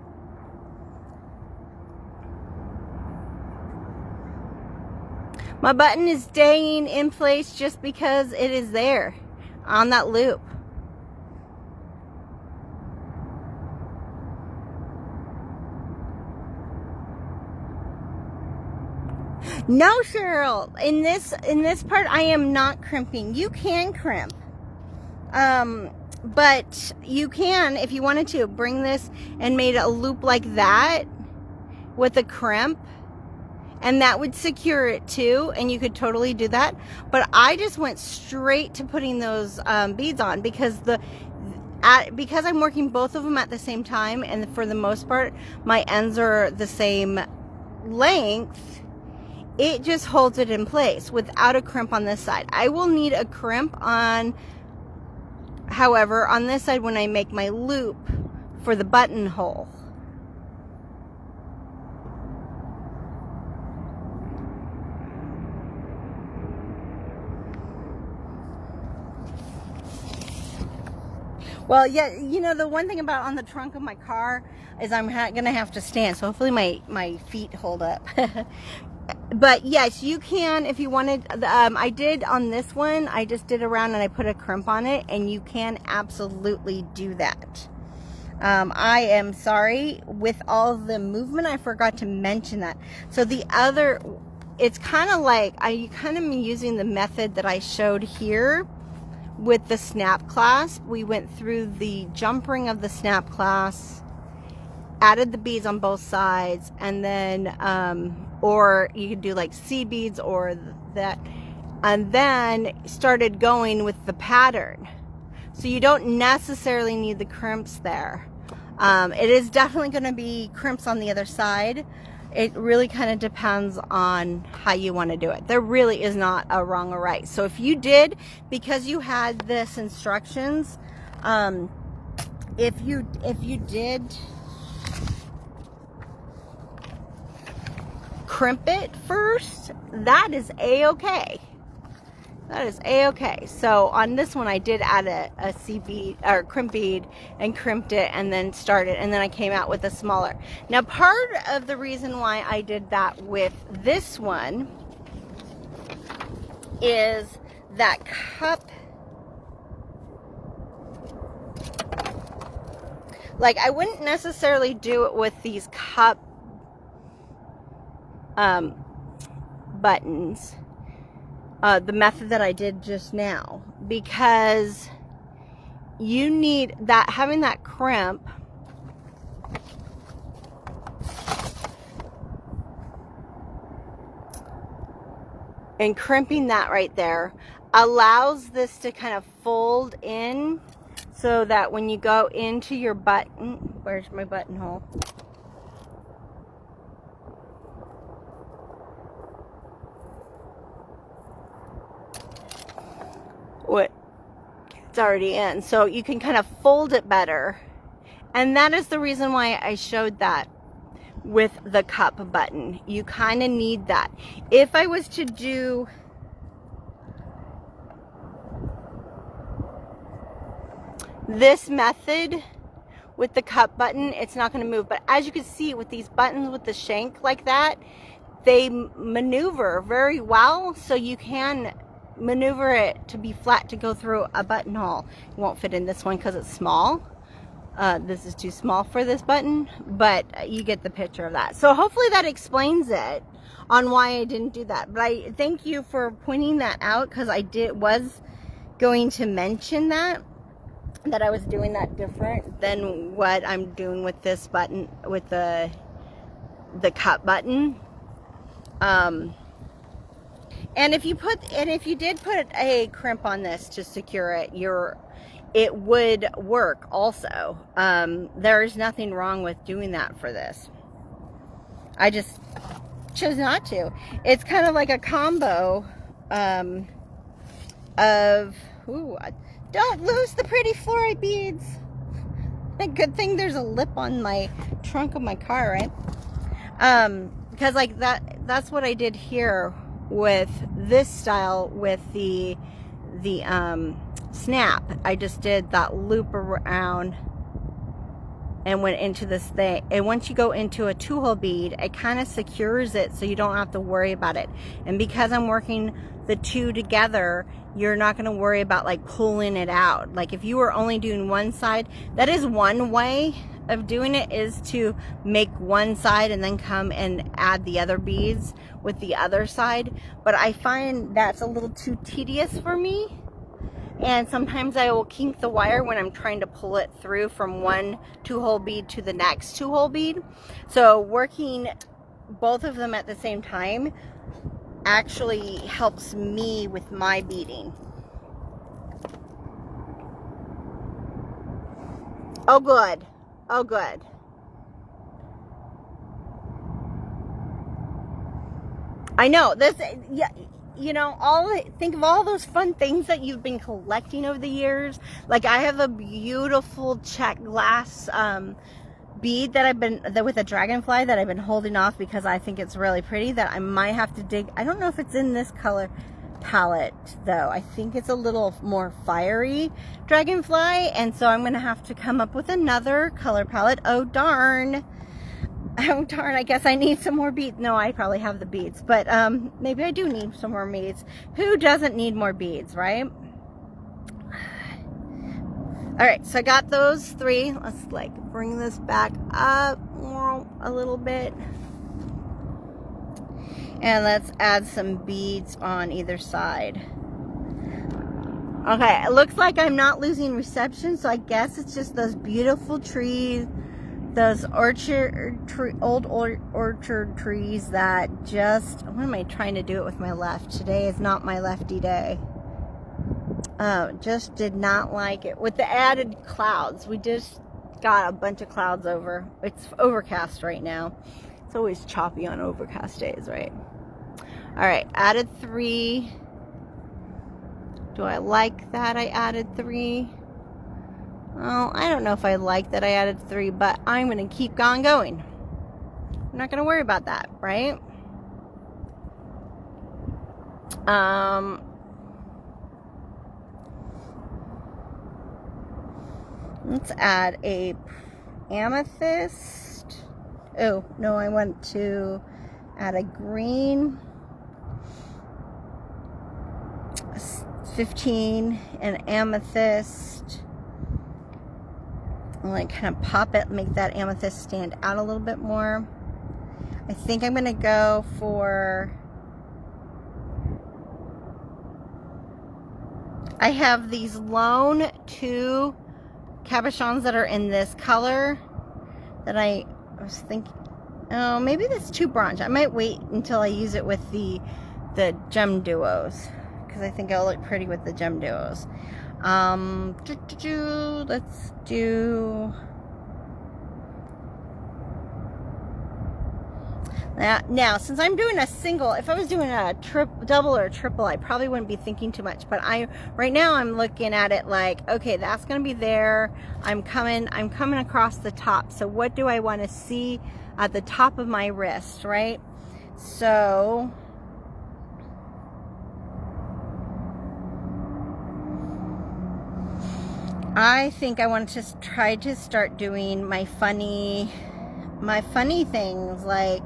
My button is staying in place just because it is there on that loop. No, Cheryl, in this part I am not crimping. You can crimp. But you can, if you wanted to, bring this and made a loop like that with a crimp, and that would secure it too, and you could totally do that. But I just went straight to putting those beads on because because I'm working both of them at the same time, and for the most part my ends are the same length. It just holds it in place without a crimp on this side. I will need a crimp on, however, on this side when I make my loop for the buttonhole. Well, yeah, you know, the one thing about on the trunk of my car is I'm gonna have to stand, so hopefully my feet hold up. But yes, you can if you wanted. I did on this one, I just did around and I put a crimp on it, and you can absolutely do that. I am sorry, with all the movement, I forgot to mention that. So the other, it's kind of like, I kind of am using the method that I showed here with the snap clasp. We went through the jump ring of the snap clasp, added the beads on both sides, and then, or you could do like seed beads or that, and then started going with the pattern. So you don't necessarily need the crimps there. It is definitely going to be crimps on the other side. It really kind of depends on how you want to do it. There really is not a wrong or right. So if you did, because you had this instructions, if you did crimp it first, that is a-okay. That is a-okay. So on this one, I did add a seed bead or crimp bead and crimped it, and then started, and then I came out with a smaller. Now, part of the reason why I did that with this one is that cup. Like, I wouldn't necessarily do it with these cup buttons. The method that I did just now, because you need that, having that crimp and crimping that right there allows this to kind of fold in, so that when you go into your button, where's my buttonhole? What, it's already in, so you can kind of fold it better. And that is the reason why I showed that with the cup button. You kind of need that. If I was to do this method with the cup button, it's not going to move. But as you can see with these buttons with the shank like that, they maneuver very well, so you can maneuver it to be flat to go through a buttonhole. It won't fit in this one because it's small. This is too small for this button, but you get the picture of that. So hopefully that explains it on why I didn't do that. But I thank you for pointing that out, because I was going to mention that I was doing that different than what I'm doing with this button, with the cup button. And if you did put a crimp on this to secure it, it would work also. There's nothing wrong with doing that for this. I just chose not to. It's kind of like a combo of, ooh, don't lose the pretty fluorite beads. Good thing there's a lip on my trunk of my car, right? Because like that's what I did here with this style with the snap. I just did that loop around and went into this thing, and once you go into a 2-hole bead, it kind of secures it so you don't have to worry about it. And because I'm working the two together, you're not going to worry about like pulling it out. Like if you were only doing one side, that is one way of doing it, is to make one side and then come and add the other beads with the other side. But I find that's a little too tedious for me, and sometimes I will kink the wire when I'm trying to pull it through from one 2-hole bead to the next 2-hole bead. So working both of them at the same time actually helps me with my beading. Oh good. Oh, good. I know this. Yeah, you know, think of all those fun things that you've been collecting over the years. Like I have a beautiful check glass bead that with a dragonfly that I've been holding off because I think it's really pretty. That I might have to dig. I don't know if it's in this color palette though. I think it's a little more fiery dragonfly, and so I'm gonna have to come up with another color palette. Oh darn. Oh darn, I guess I need some more beads. No, I probably have the beads, but maybe I do need some more beads. Who doesn't need more beads, right? All right, so I got those 3. Let's like bring this back up a little bit. And let's add some beads on either side. Okay, it looks like I'm not losing reception, so I guess it's just those beautiful trees, those old orchard trees that just, what am I trying to do it with my left? Today is not my lefty day. Just did not like it. With the added clouds, we just got a bunch of clouds over. It's overcast right now. It's always choppy on overcast days, right? All right, added 3. Do I like that I added 3? Well, I don't know if I like that I added 3, but I'm going to keep on going. I'm not going to worry about that, right? Let's add a amethyst. Oh, no, I want to add a green. 15, an amethyst. I'll like kind of pop it, make that amethyst stand out a little bit more. I think I'm going to go for, I have these lone 2 cabochons that are in this color that I was thinking, oh, maybe that's too bronze. I might wait until I use it with the gem duos, because I think it'll look pretty with the gem duos. Let's do now since I'm doing a single, if I was doing a double or a triple, I probably wouldn't be thinking too much, but right now I'm looking at it like, okay, that's gonna be there. I'm coming across the top, so what do I want to see at the top of my wrist, right? So I think I want to just try to start doing my funny things, like,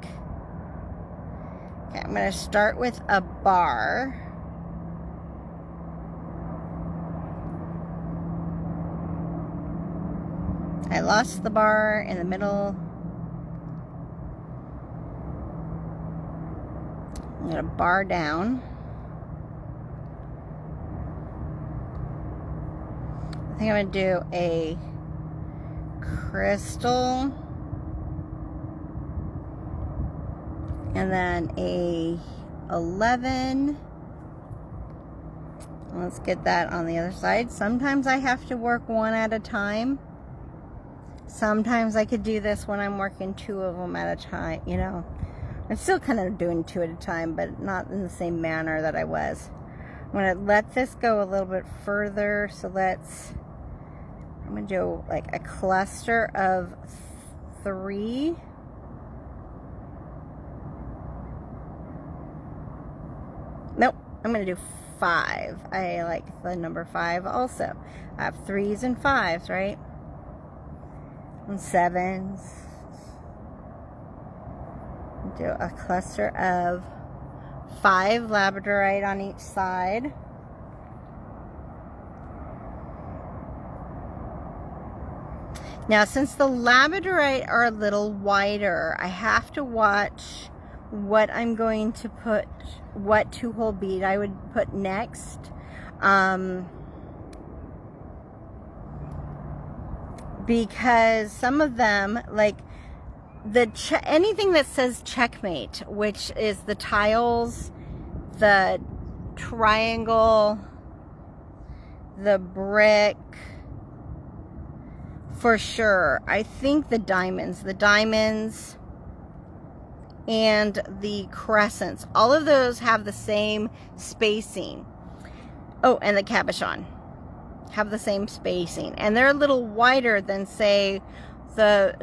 okay, I'm going to start with a bar. I lost the bar in the middle. I'm going to bar down. I think I'm going to do a crystal and then a 11. Let's get that on the other side. Sometimes I have to work one at a time. Sometimes I could do this when I'm working 2 of them at a time, you know. I'm still kind of doing 2 at a time, but not in the same manner that I was. I'm going to let this go a little bit further, so I'm going to do like a cluster of 3. Nope, I'm going to do 5. I like the number 5 also. I have 3s and 5s, right? And 7s. Do a cluster of 5 labradorite on each side. Now, since the labradorite are a little wider, I have to watch what I'm going to put, what 2-hole bead I would put next. Because some of them, like anything that says checkmate, which is the tiles, the triangle, the brick, for sure. I think the diamonds and the crescents, all of those have the same spacing. Oh, and the cabochon have the same spacing, and they're a little wider than, say, the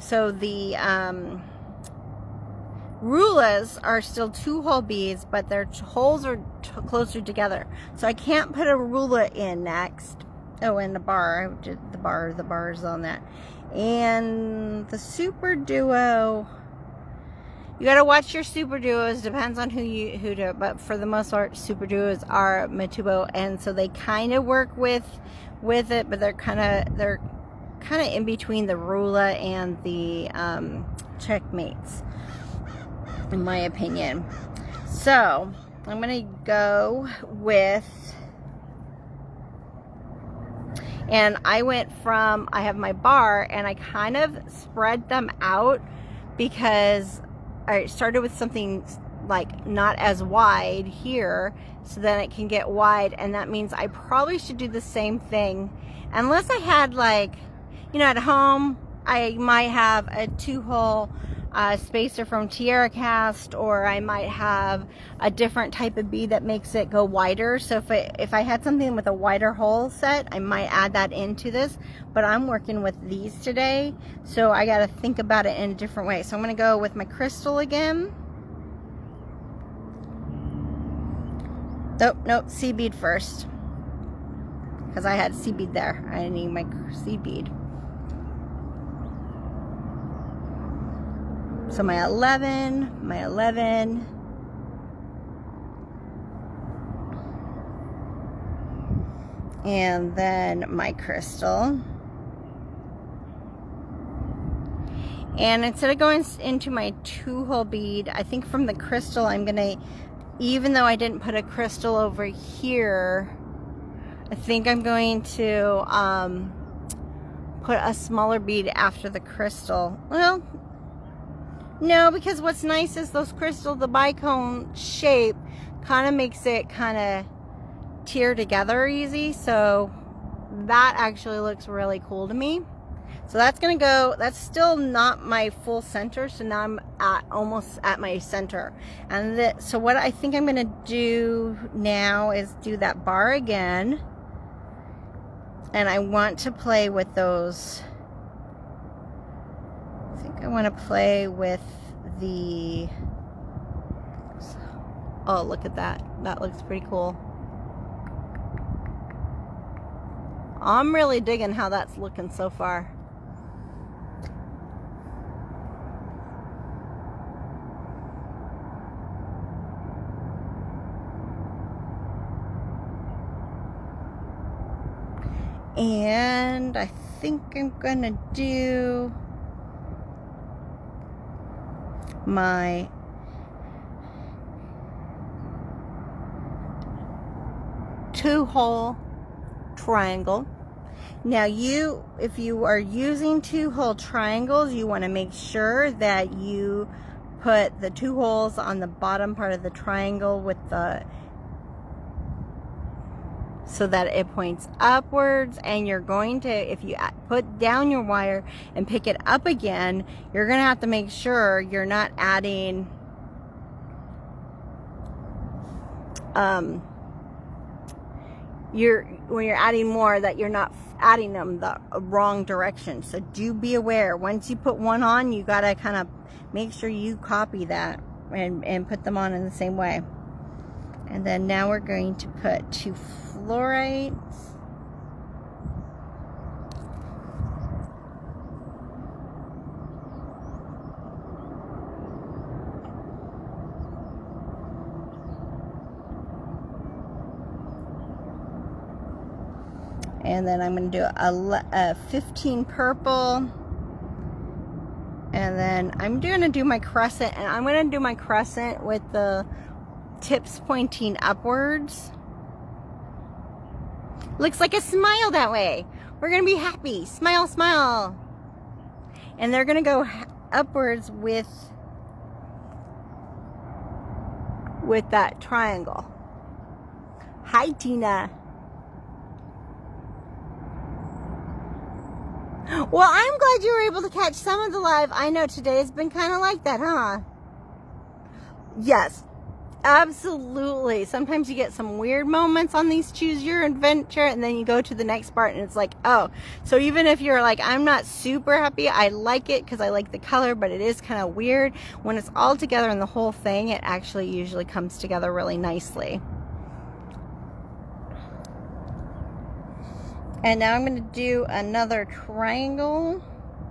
Rullas are still 2-hole beads, but their holes are closer together. So I can't put a Rulla in next. Oh, and the bar. I did the bars on that. And the Superduo. You gotta watch your Superduos. Depends on who do it, but for the most part, Superduos are Matubo, and so they kind of work with it, but they're kind of in between the Rulla and the Checkmates, in my opinion. So I'm gonna go with, and I have my bar, and I kind of spread them out because I started with something like not as wide here, so then it can get wide, and that means I probably should do the same thing. Unless I had, like, you know, at home I might have a 2-hole spacer from Tierra Cast, or I might have a different type of bead that makes it go wider. So if I had something with a wider hole set, I might add that into this, but I'm working with these today, so I got to think about it in a different way. So I'm going to go with my crystal again. Nope, seed bead first, because I had seed bead there. I need my seed bead. So my 11, and then my crystal. And instead of going into my 2-hole bead, I think from the crystal I'm gonna, even though I didn't put a crystal over here, I think I'm going to put a smaller bead after the crystal. Well, no, because what's nice is those crystals, the bicone shape kind of makes it kind of tear together easy. So that actually looks really cool to me. So that's going to go, that's still not my full center. So now I'm almost at my center. And so what I think I'm going to do now is do that bar again. And I want to play with those. I want to play with the, oh, look at that. That looks pretty cool. I'm really digging how that's looking so far. And I think I'm gonna do my two-hole triangle. Now if you are using 2-hole triangles, you want to make sure that you put the 2 holes on the bottom part of the triangle with so that it points upwards, and you're going to, if you put down your wire and pick it up again, you're going to have to make sure you're not adding when you're adding more, that you're not adding them the wrong direction. So do be aware. Once you put one on, you got to kind of make sure you copy that and put them on in the same way. And then now we're going to put 2 fluorites. And then I'm going to do a 15 purple. And then I'm going to do my crescent. And I'm going to do my crescent with the tips pointing upwards. Looks like a smile that way. We're going to be happy. Smile, smile. And they're going to go upwards with that triangle. Hi, Tina. Well, I'm glad you were able to catch some of the live. I know today has been kind of like that, huh? Yes. Absolutely. Sometimes you get some weird moments on these choose your adventure, and then you go to the next part and it's like, oh, so even if you're like, I'm not super happy, I like it because I like the color, but it is kind of weird, when it's all together in the whole thing, it actually usually comes together really nicely. And now I'm going to do another triangle.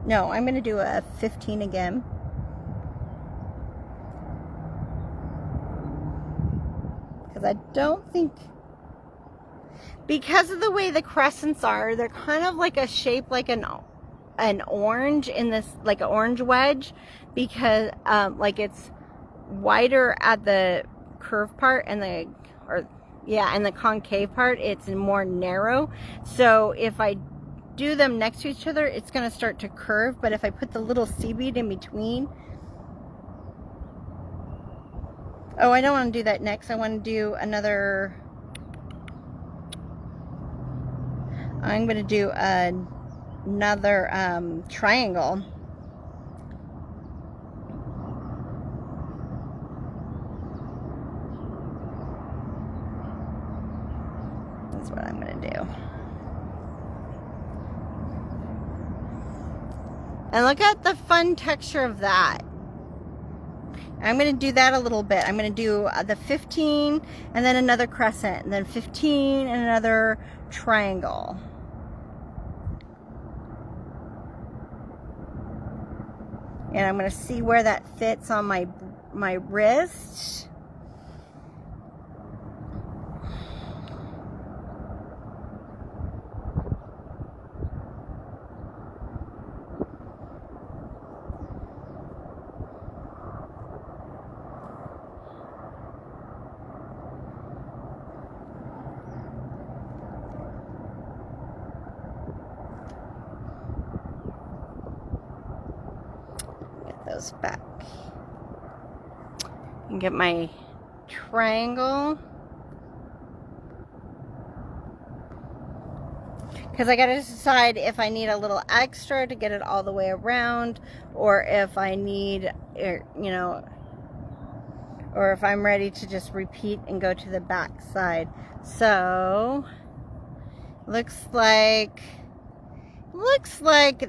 No, I'm going to do a 15 again. I don't think, because of the way the crescents are, they're kind of like a shape like an orange in this, like an orange wedge, because like it's wider at the curved part and the, and the concave part, it's more narrow. So if I do them next to each other, it's going to start to curve. But if I put the little seed bead in between, oh, I don't want to do that next. I want to do another, I'm going to do another triangle. That's what I'm going to do. And look at the fun texture of that. I'm going to do that a little bit. I'm going to do the 15 and then another crescent, and then 15 and another triangle. And I'm going to see where that fits on my wrist. Those back and get my triangle, because I gotta decide if I need a little extra to get it all the way around, or if I need, you know, or if I'm ready to just repeat and go to the back side. So looks like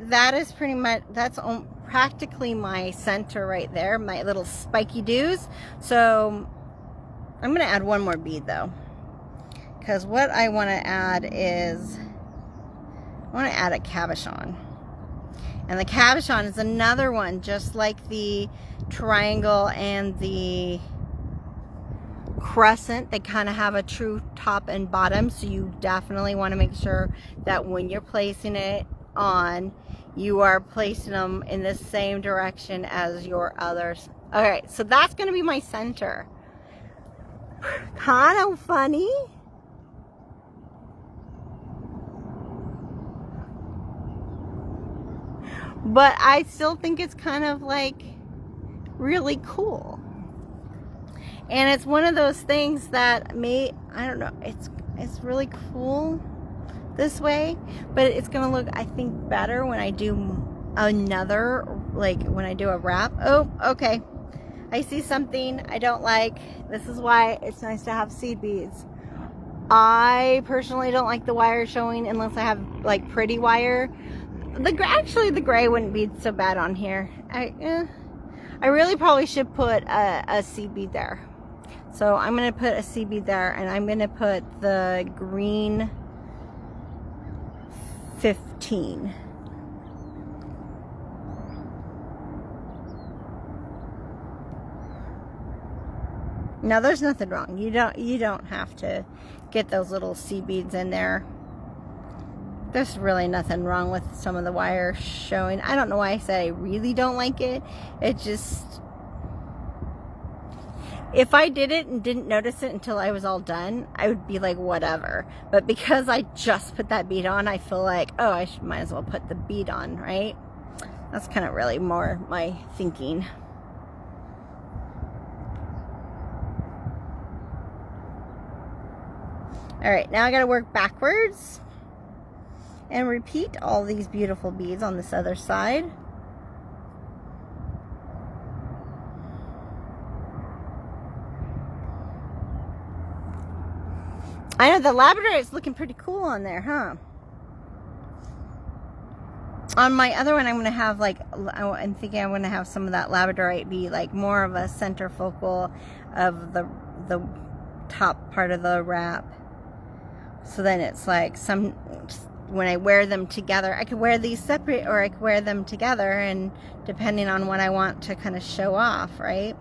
that is pretty much, that's practically my center right there, my little spiky doos. So I'm going to add one more bead though, because what I want to add is, I want to add a cabochon. And the cabochon is another one, just like the triangle and the crescent. They kind of have a true top and bottom, so you definitely want to make sure that when you're placing it on, you are placing them in the same direction as your others. All right, so that's going to be my center. Kind of funny. But I still think it's kind of like really cool. And it's one of those things that I don't know, it's really cool this way, but it's gonna look, I think, better when I do another, like when I do a wrap. Oh, okay. I see something I don't like. This is why it's nice to have seed beads. I personally don't like the wire showing unless I have like pretty wire. Actually, the gray wouldn't be so bad on here. I really probably should put a seed bead there. So I'm going to put a seed bead there, and I'm going to put the green 15. Now there's nothing wrong. You don't have to get those little seed beads in there. There's really nothing wrong with some of the wire showing. I don't know why I said I really don't like it. It just, if I did it and didn't notice it until I was all done, I would be like, whatever. But because I just put that bead on, I feel like, oh, I might as well put the bead on, right? That's kind of really more my thinking. All right, now I got to work backwards and repeat all these beautiful beads on this other side. I know the Labradorite is looking pretty cool on there, huh? On my other one, I'm going to have like, I'm thinking I'm going to have some of that Labradorite be like more of a center focal of the top part of the wrap. So then it's like when I wear them together, I could wear these separate or I could wear them together, and depending on what I want to kind of show off, right?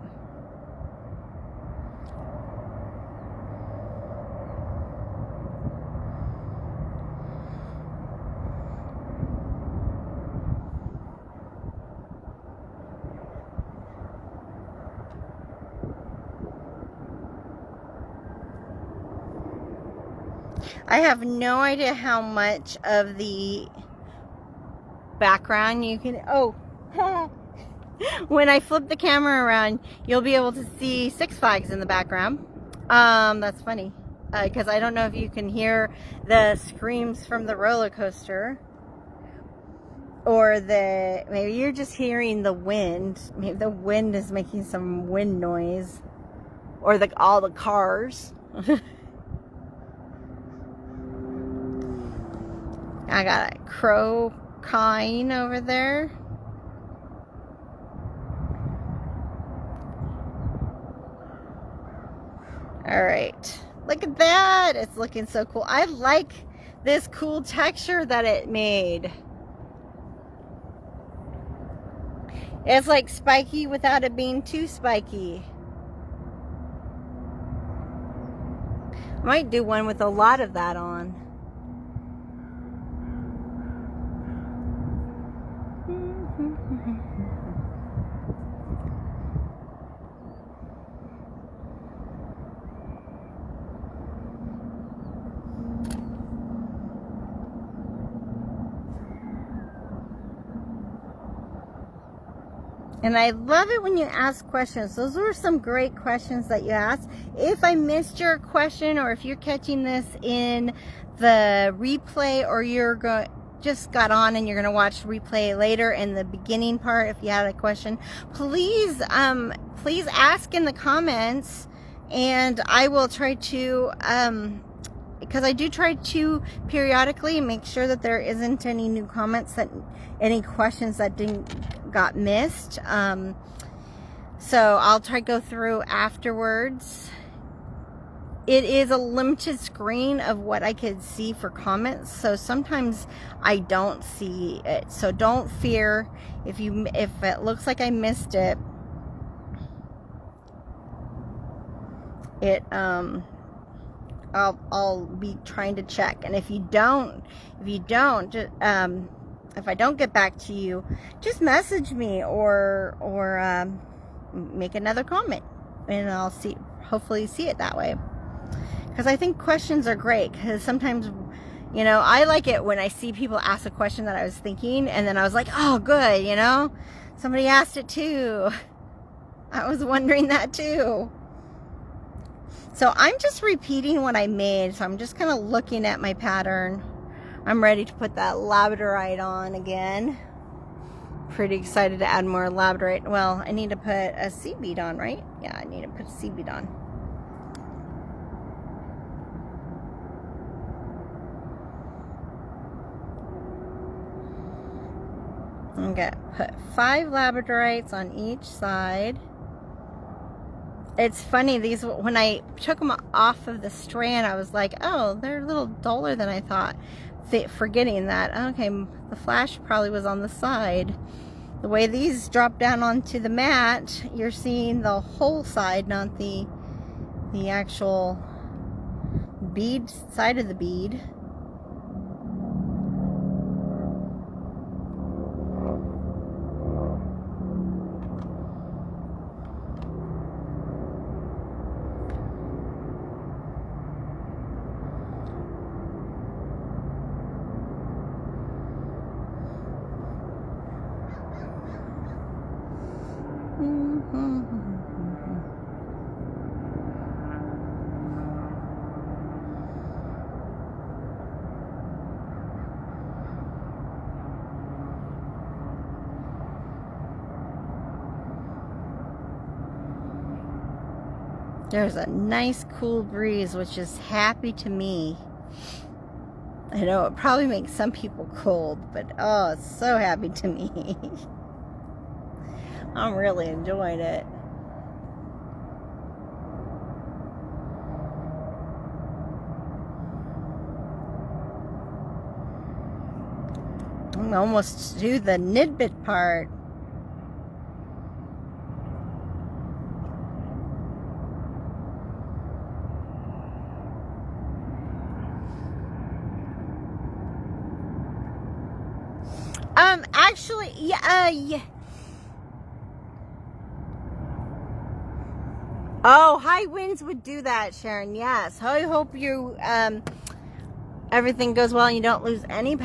I have no idea how much of the background you can, when I flip the camera around, you'll be able to see Six Flags in the background. That's funny, because I don't know if you can hear the screams from the roller coaster, or maybe you're just hearing the wind. Maybe the wind is making some wind noise, or all the cars. I got a crow cawing over there. All right, look at that. It's looking so cool. I like this cool texture that it made. It's like spiky without it being too spiky. I might do one with a lot of that on. And I love it when you ask questions. Those were some great questions that you asked. If I missed your question, or if you're catching this in the replay, or you're just got on and you're going to watch the replay later in the beginning part, if you had a question, please ask in the comments, and I will try to, because I do try to periodically make sure that there isn't any new comments, any questions that got missed. So I'll try to go through afterwards. It is a limited screen of what I could see for comments, so sometimes I don't see it. So don't fear if it looks like I missed it. I'll be trying to check, and if I don't get back to you, just message me or make another comment, and I'll hopefully see it that way. Because I think questions are great, because sometimes, I like it when I see people ask a question that I was thinking, and then I was like, oh, good, somebody asked it too. I was wondering that too. So I'm just repeating what I made, so I'm just kind of looking at my pattern. I'm ready to put that Labradorite on again. Pretty excited to add more Labradorite. Well, I need to put a sea bead on, right? Yeah, I need to put a sea bead on. I'm gonna put 5 Labradorites on each side. It's funny, when I took them off of the strand, I was like, oh, they're a little duller than I thought. Forgetting that, okay, the flash probably was on the side. The way these drop down onto the mat, you're seeing the whole side, not the actual bead side of the bead. There's a nice cool breeze, which is happy to me. I know it probably makes some people cold, but oh, it's so happy to me. I'm really enjoying it. I'm almost to the nidbit part. Actually, yeah. Oh, high winds would do that, Sharon. Yes. I hope you everything goes well and you don't lose any of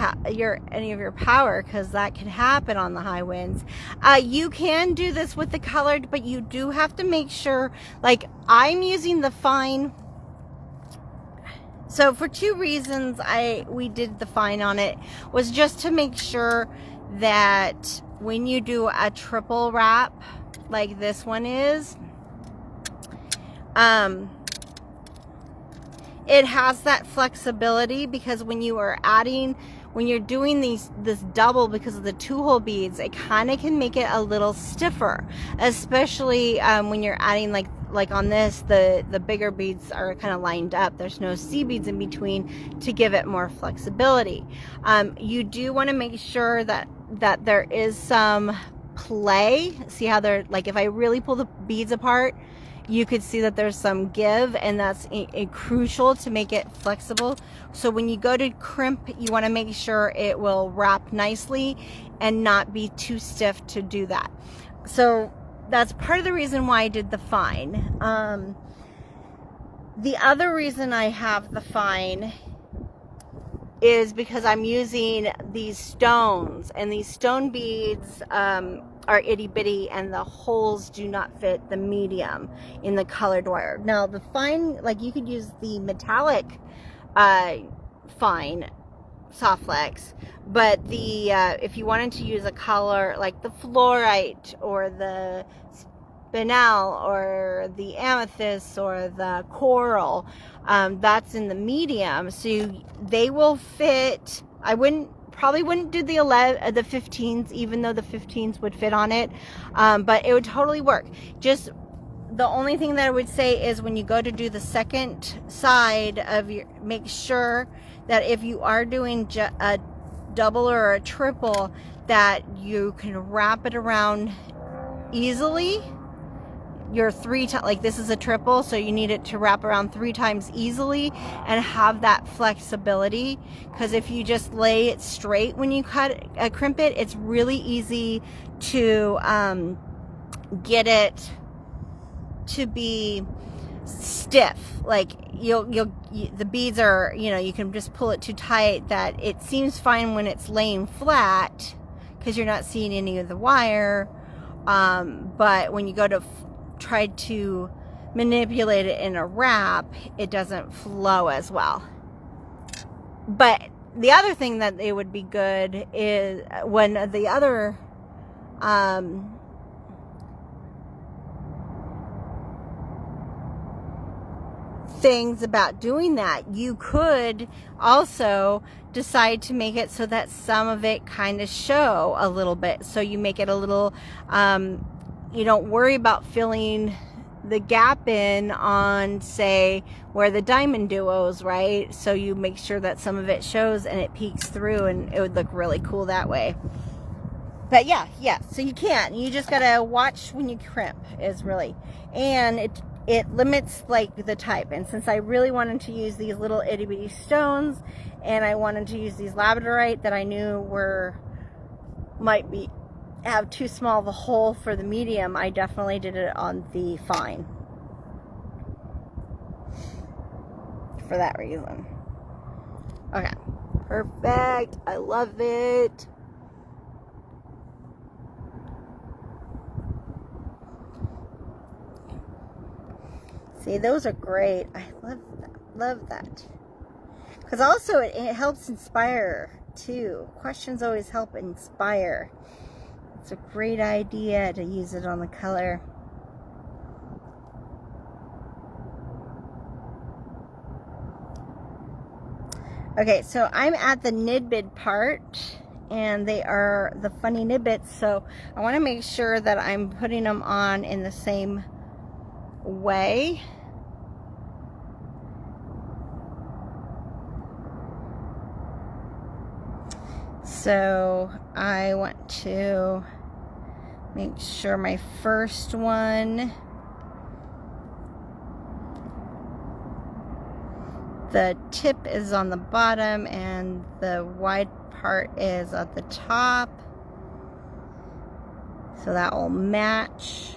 your power, because that could happen on the high winds. You can do this with the colored, but you do have to make sure, like I'm using the fine. So for two reasons we did the fine on it, was just to make sure that when you do a triple wrap like this one is, it has that flexibility, because when you're doing this double, because of the 2-hole beads, it kind of can make it a little stiffer, especially when you're adding like on this, the bigger beads are kind of lined up. There's no C beads in between to give it more flexibility. You do want to make sure that there is some play. See how they're, like, if I really pull the beads apart, you could see that there's some give, and that's crucial to make it flexible. So when you go to crimp, you want to make sure it will wrap nicely and not be too stiff to do that. So that's part of the reason why I did the fine. The other reason I have the fine is because I'm using these stones, and these stone beads are itty bitty, and the holes do not fit the medium in the colored wire. Now the fine, like you could use the metallic fine soft flex, but the if you wanted to use a color like the fluorite or the spinel or the amethyst or the coral, that's in the medium, so they will fit. I probably wouldn't do the 15s, even though the 15s would fit on it, but it would totally work. Just the only thing that I would say is when you go to do the second side of your, make sure that if you are doing a double or a triple, that you can wrap it around easily. Your 3 times, like this is a triple, so you need it to wrap around 3 times easily and have that flexibility, because if you just lay it straight when you crimp it, it's really easy to get it to be stiff. Like the beads are, you can just pull it too tight that it seems fine when it's laying flat because you're not seeing any of the wire, but when you go to try to manipulate it in a wrap, it doesn't flow as well. But the other thing that it would be good is when the other things about doing that, you could also decide to make it so that some of it kind of show a little bit, so you make it a little you don't worry about filling the gap in on, say, where the diamond duos, right? So you make sure that some of it shows and it peeks through, and it would look really cool that way. But yeah, so you just gotta watch when you crimp, is really, and it limits like the type. And since I really wanted to use these little itty bitty stones, and I wanted to use these labradorite that I knew might have too small of a hole for the medium, I definitely did it on the fine for that reason. Okay, perfect. I love it. See, those are great. I love that. Because also it helps inspire too. Questions always help inspire. It's a great idea to use it on the color. Okay, so I'm at the nidbit part, and they are the funny nidbits, so I want to make sure that I'm putting them on in the same way. So I want to make sure my first one, the tip is on the bottom and the wide part is at the top, so that will match.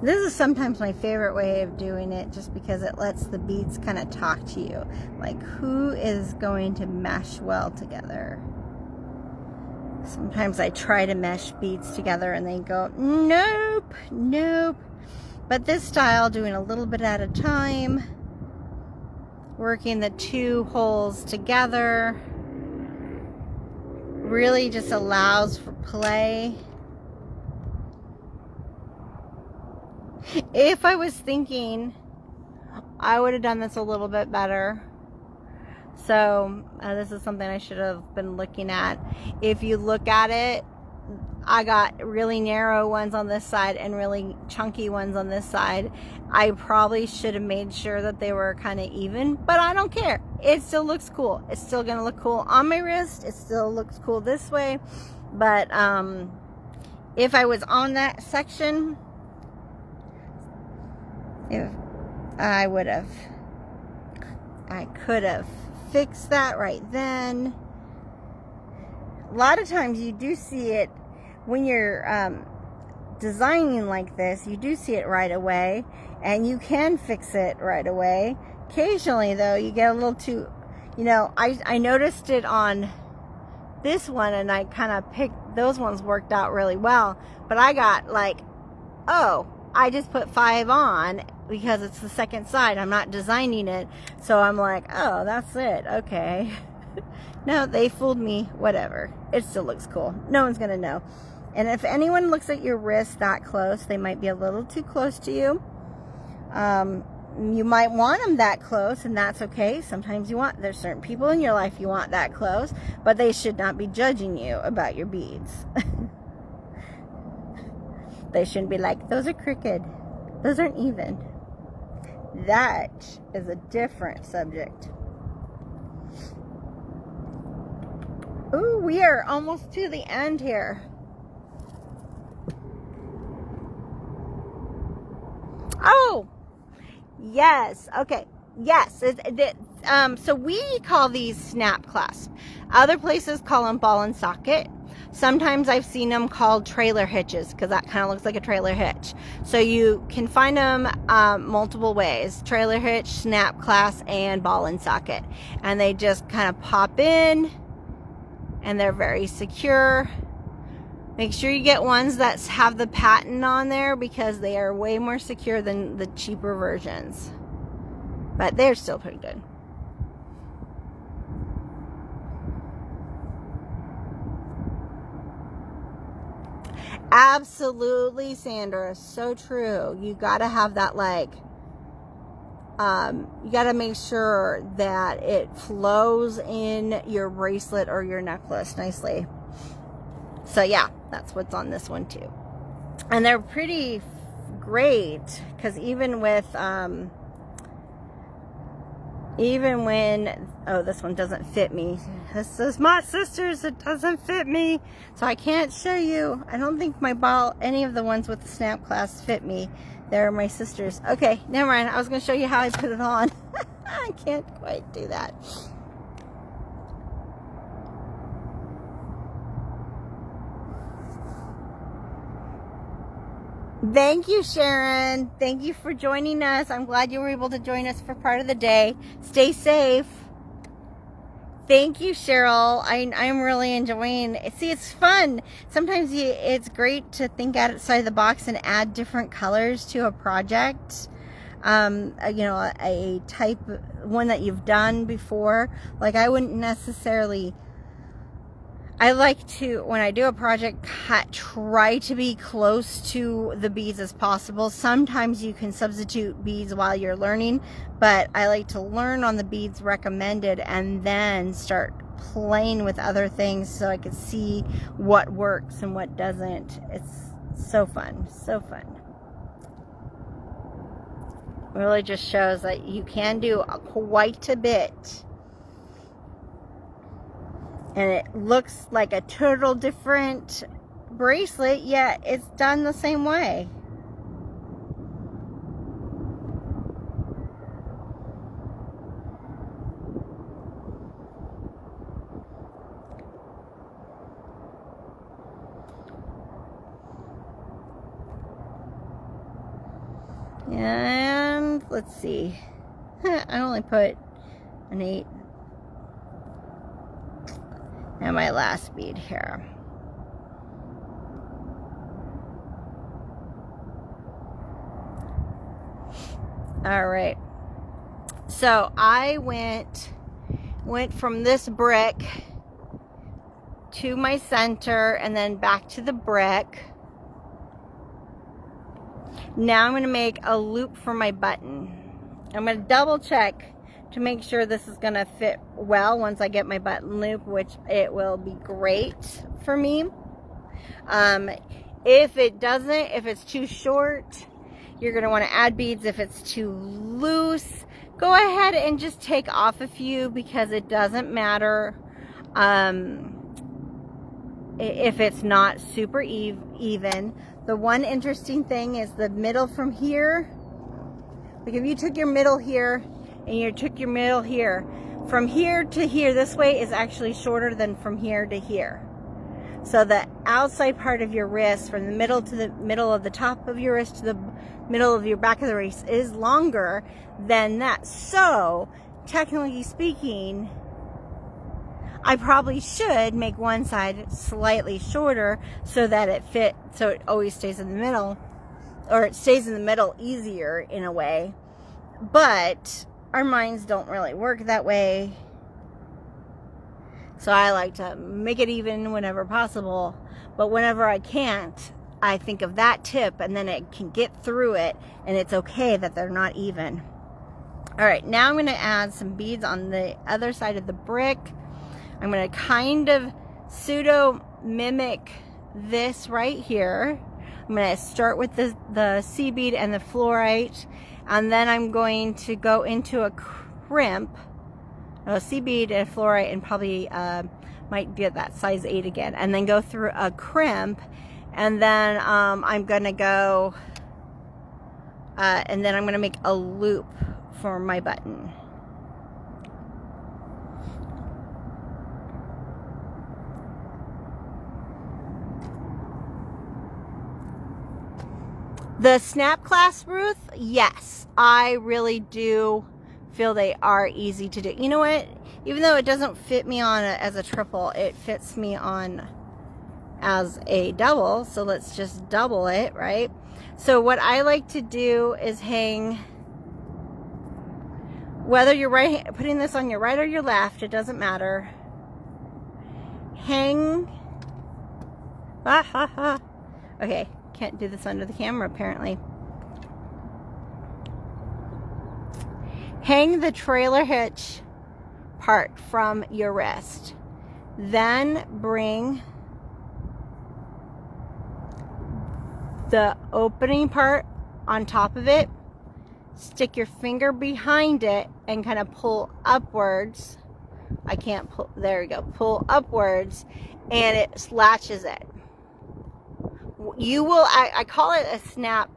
This is sometimes my favorite way of doing it, just because it lets the beads kind of talk to you, like who is going to mesh well together. Sometimes I try to mesh beads together and they go, nope, nope. But this style, doing a little bit at a time, working the two holes together, really just allows for play. If I was thinking, I would have done this a little bit better. So this is something I should have been looking at. If you look at it, I got really narrow ones on this side and really chunky ones on this side. I probably should have made sure that they were kind of even, but I don't care. It still looks cool. It's still gonna look cool on my wrist. It still looks cool this way. But if I was on that section, if I would have, I could have fixed that right then. A lot of times you do see it when you're designing like this, you do see it right away, and you can fix it right away. Occasionally though, you get a little too, you know, I noticed it on this one, and I kind of picked, those ones worked out really well, but I got like, oh, I just put 5 on because it's the second side. I'm not designing it. So I'm like, oh, that's it. Okay. No, they fooled me. Whatever. It still looks cool. No one's going to know. And if anyone looks at your wrist that close, they might be a little too close to you. You might want them that close, and that's okay. Sometimes you want, there's certain people in your life you want that close, but they should not be judging you about your beads. They shouldn't be like, those are crooked. Those aren't even. That is a different subject. Ooh, we are almost to the end here. Oh, yes. Okay. Yes. So we call these snap clasp. Other places call them ball and socket. Sometimes I've seen them called trailer hitches, because that kind of looks like a trailer hitch. So you can find them multiple ways: trailer hitch, snap clasp, and ball and socket. And they just kind of pop in, and they're very secure. Make sure you get ones that have the patent on there, because they are way more secure than the cheaper versions. But they're still pretty good. Absolutely, Sandra. So true. You got to have that, like, you got to make sure that it flows in your bracelet or your necklace nicely. So yeah, that's what's on this one too. And they're pretty great, because even with even when, oh, this one doesn't fit me. This is my sister's, it doesn't fit me. So I can't show you. I don't think my ball, any of the ones with the snap clasp fit me. They're my sister's. Okay, never mind. I was going to show you how I put it on. I can't quite do that. Thank you, Sharon. Thank you for joining us. I'm glad you were able to join us for part of the day. Stay safe. Thank you, Cheryl. I'm really enjoying it. See, it's fun. Sometimes it's great to think outside the box and add different colors to a project. You know, a type, one that you've done before. Like, I wouldn't necessarily, I like to, when I do a project, try to be close to the beads as possible. Sometimes you can substitute beads while you're learning, but I like to learn on the beads recommended and then start playing with other things so I can see what works and what doesn't. It's so fun, so fun. It really just shows that you can do quite a bit. And it looks like a total different bracelet, yet it's done the same way. And let's see. I only put an 8. And my last bead here. All right. So I went from this brick to my center and then back to the brick. Now I'm going to make a loop for my button. I'm going to double check to make sure this is going to fit well once I get my button loop, which it will be great for me. If it doesn't, if it's too short, you're going to want to add beads. If it's too loose, go ahead and just take off a few, because it doesn't matter if it's not super even. The one interesting thing is the middle from here. Like if you took your middle here and you took your middle here, from here to here, this way is actually shorter than from here to here. So the outside part of your wrist, from the middle to the middle of the top of your wrist to the middle of your back of the wrist, is longer than that. So technically speaking, I probably should make one side slightly shorter so that it so it always stays in the middle, or it stays in the middle easier in a way. But our minds don't really work that way. So I like to make it even whenever possible. But whenever I can't, I think of that tip, and then it can get through it, and it's okay that they're not even. All right, now I'm going to add some beads on the other side of the brick. I'm going to kind of pseudo mimic this right here. I'm going to start with the C bead and the fluorite, and then I'm going to go into a crimp, a C bead and a fluorite, and probably might get that size 8 again, and then go through a crimp, and then I'm going to go, and then I'm going to make a loop for my button. The snap clasp, Ruth, yes, I really do feel they are easy to do. You know what? Even though it doesn't fit me on as a triple, it fits me on as a double. So let's just double it, right? So what I like to do is hang, whether you're putting this on your right or your left, it doesn't matter. Hang. Okay. Can't do this under the camera apparently. Hang the trailer hitch part from your wrist. Then bring the opening part on top of it. Stick your finger behind it and kind of pull upwards. I can't pull, there we go. Pull upwards and it latches it. You will, I call it a snap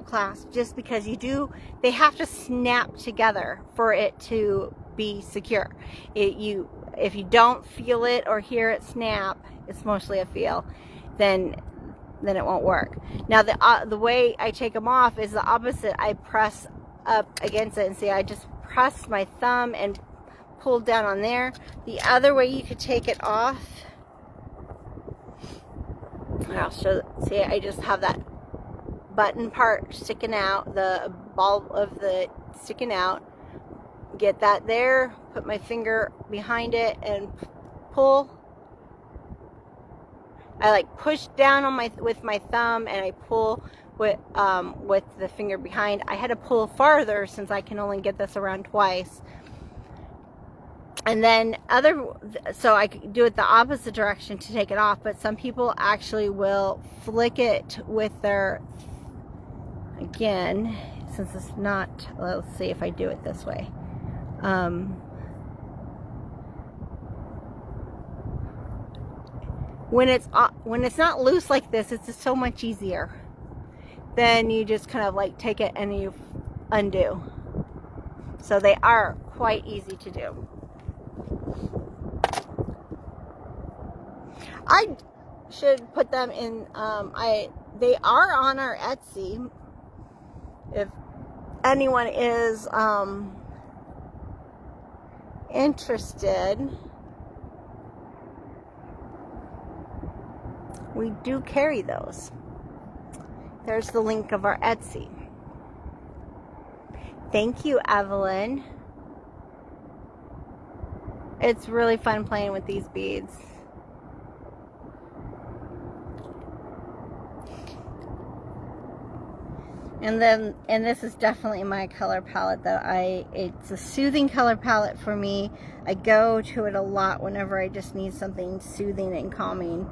clasp, just because they have to snap together for it to be secure. If you don't feel it or hear it snap, it's mostly a feel, then it won't work. Now the way I take them off is the opposite. I press up against it, and see, I just press my thumb and pull down on there. The other way you could take it off, I'll show, see, I just have that button part sticking out, the ball of the sticking out, get that there, put my finger behind it and pull, I like push down on with my thumb, and I pull with the finger behind. I had to pull farther since I can only get this around twice. And then so I could do it the opposite direction to take it off, but some people actually will flick it with their, again, since it's not, let's see if I do it this way. When it's not loose like this, it's just so much easier. Then you just kind of like take it and you undo. So they are quite easy to do. I should put them in, they are on our Etsy. If anyone is interested, we do carry those. There's the link of our Etsy. Thank you, Evelyn. It's really fun playing with these beads. And this is definitely my color palette that it's a soothing color palette for me. I go to it a lot whenever I just need something soothing and calming.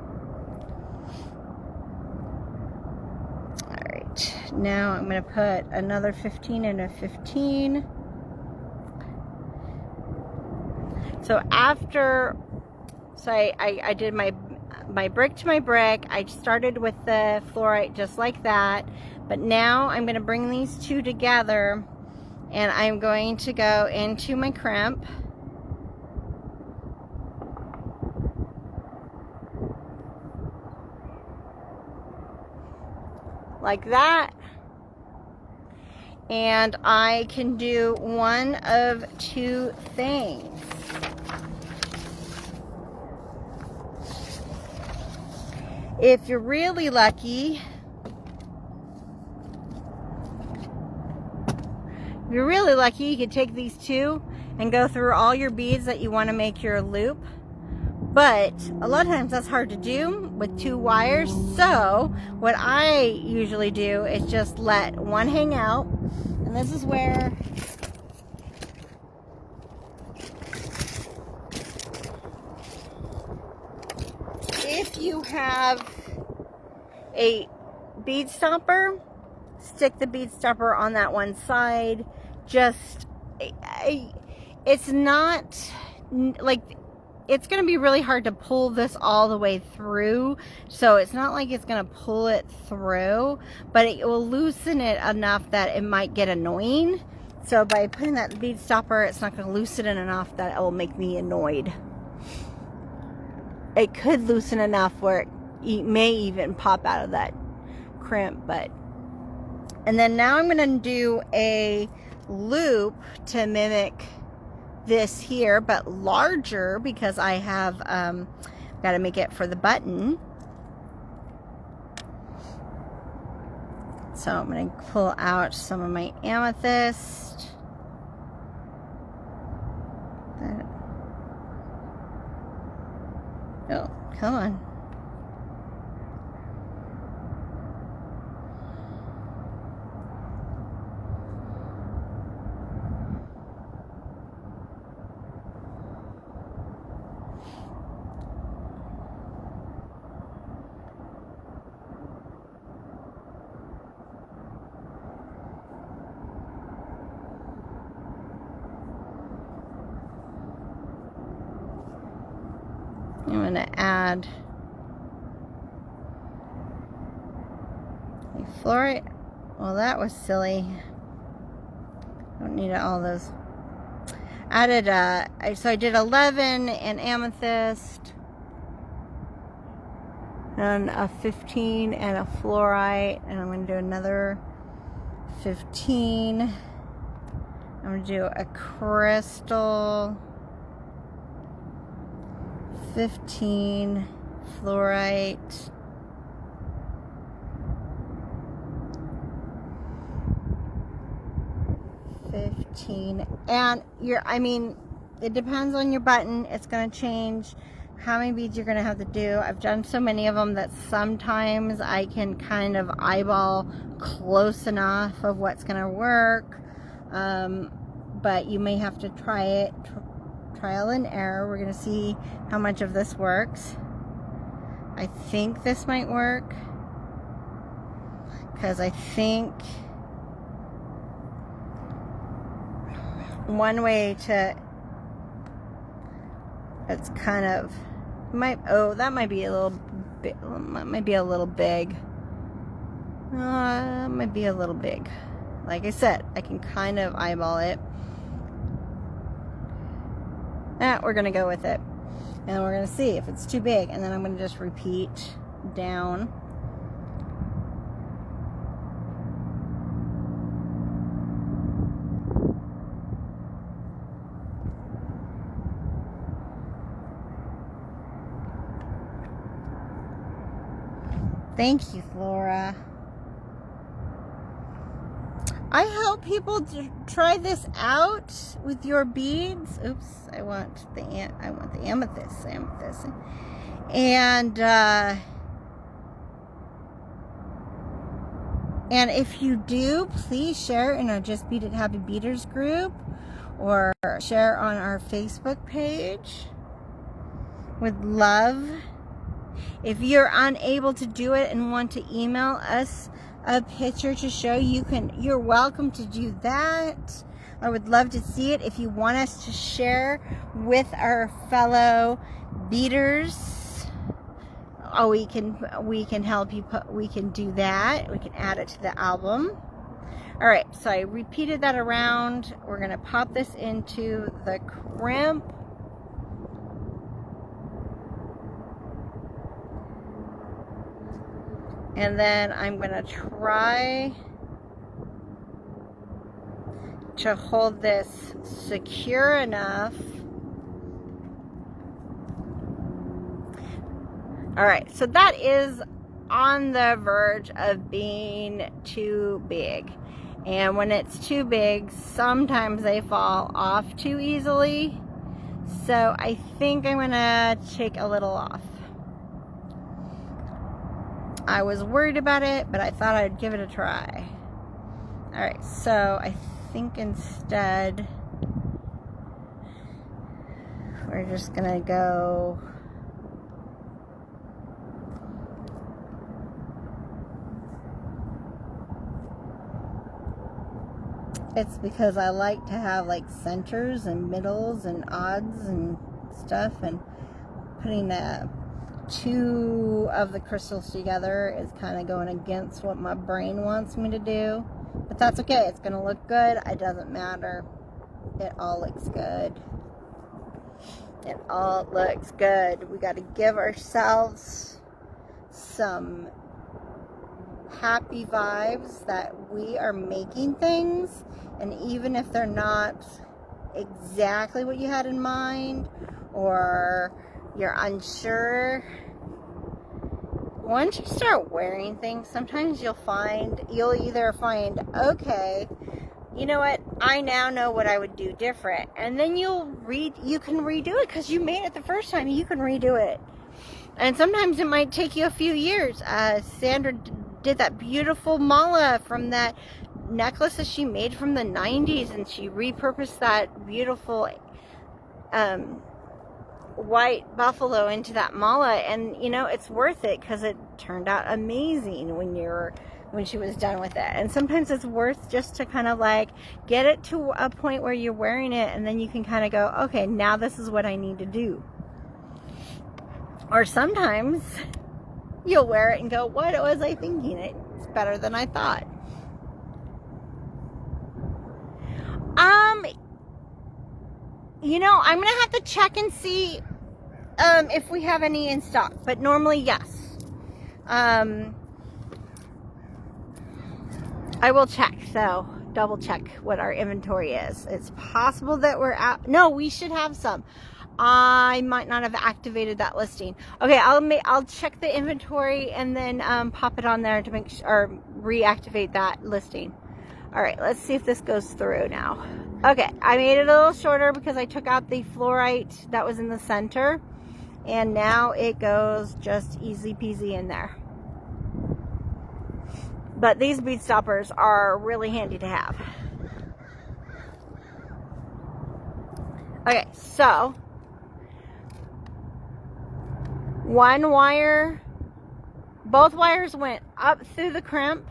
All right, now I'm gonna put another 15 and a 15. So I did my brick to my brick. I started with the fluorite just like that. But now I'm going to bring these two together, and I'm going to go into my crimp. Like that. And I can do one of two things. If you're really lucky, you can take these two and go through all your beads that you want to make your loop. But a lot of times that's hard to do with two wires. So what I usually do is just let one hang out. And this is where if you have a bead stopper, stick the bead stopper on that one side. It's not like, it's going to be really hard to pull this all the way through. So it's not like it's going to pull it through, but it will loosen it enough that it might get annoying. So by putting that bead stopper, it's not going to loosen it enough that it will make me annoyed. It could loosen enough where it may even pop out of that crimp, but. And then now I'm going to do a loop to mimic this here, but larger, because I have got to make it for the button. So I'm going to pull out some of my amethyst. Oh, come on. I'm going to add a fluorite. Well, that was silly. Don't need all those. Added so I did 11 in amethyst, and a 15 and a fluorite, and I'm going to do another 15. I'm going to do a crystal, 15 fluorite, and I mean, it depends on your button. It's going to change how many beads you're going to have to do. I've done so many of them that sometimes I can kind of eyeball close enough of what's going to work. But you may have to try it, trial and error. We're going to see how much of this works. I think this might work, because I think one way to, it's kind of, that might be a little bit, might be a little big. Might be a little big. Like I said, I can kind of eyeball it. We're gonna go with it, and we're gonna see if it's too big, and then I'm gonna just repeat down. Thank you, Flora. I hope people try this out with your beads. Oops, I want the amethyst. And if you do, please share in our Just Bead It Happy Beaders group, or share on our Facebook page. With love. If you're unable to do it and want to email us a picture to show, you're welcome to do that. I would love to see it. If you want us to share with our fellow beaders, we can help you we can do that. We can add it to the album. All right, so I repeated that around. We're going to pop this into the crimp. And then I'm going to try to hold this secure enough. All right, so that is on the verge of being too big. And when it's too big, sometimes they fall off too easily. So I think I'm going to take a little off. I was worried about it, but I thought I'd give it a try. All right, so I think instead we're just gonna go it's because I like to have like centers and middles and odds and stuff, and putting two of the crystals together is kind of going against what my brain wants me to do, but that's okay. It's gonna look good. It doesn't matter. It all looks good. It all looks good. We got to give ourselves some happy vibes that we are making things, and even if they're not exactly what you had in mind, or you're unsure, once you start wearing things, sometimes you'll either find, okay, you know what, I now know what I would do different, and then you can redo it because you made it the first time. You can redo it, and sometimes it might take you a few years. Sandra did that beautiful mala from that necklace that she made from the 90s, and she repurposed that beautiful white buffalo into that mala, and you know, it's worth it because it turned out amazing when she was done with it. And sometimes it's worth just to kind of like get it to a point where you're wearing it, and then you can kind of go, okay, now this is what I need to do. Or sometimes you'll wear it and go, what was I thinking? It's better than I thought. You know, I'm gonna have to check and see if we have any in stock, but normally yes. I will check, so double check what our inventory is. It's possible that we're out. No, we should have some. I might not have activated that listing. Okay, I'll check the inventory and then pop it on there to make sure, or reactivate that listing. All right, let's see if this goes through now. Okay, I made it a little shorter because I took out the fluorite that was in the center, And now it goes just easy peasy in there. But these bead stoppers are really handy to have. Okay, so one wire, both wires went up through the crimp.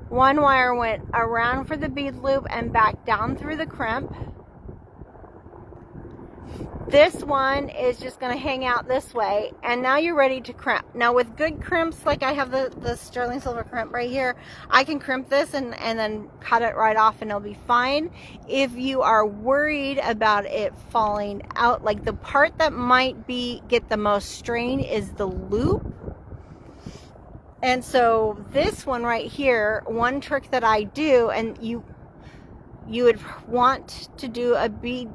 One wire went around for the bead loop and back down through the crimp. This one is just going to hang out this way, and now you're ready to crimp. Now with good crimps, like I have the sterling silver crimp right here, I can crimp this and then cut it right off and it'll be fine. If you are worried about it falling out, like the part that might get the most strain is the loop. And so this one right here, one trick that I do, and you would want to do a bead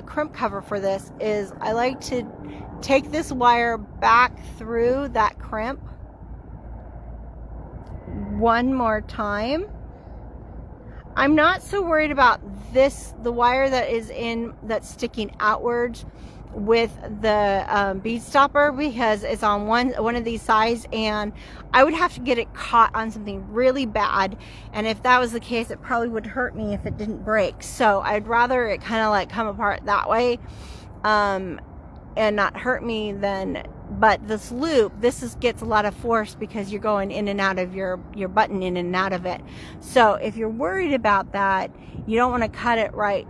crimp cover for this, is I like to take this wire back through that crimp one more time. I'm not so worried about this, the wire that is that's sticking outwards with the bead stopper, because it's on one of these sides, and I would have to get it caught on something really bad, and if that was the case, it probably would hurt me if it didn't break. So I'd rather it kind of like come apart that way and not hurt me than. But this loop, gets a lot of force because you're going in and out of your button, in and out of it. So if you're worried about that, you don't want to cut it right,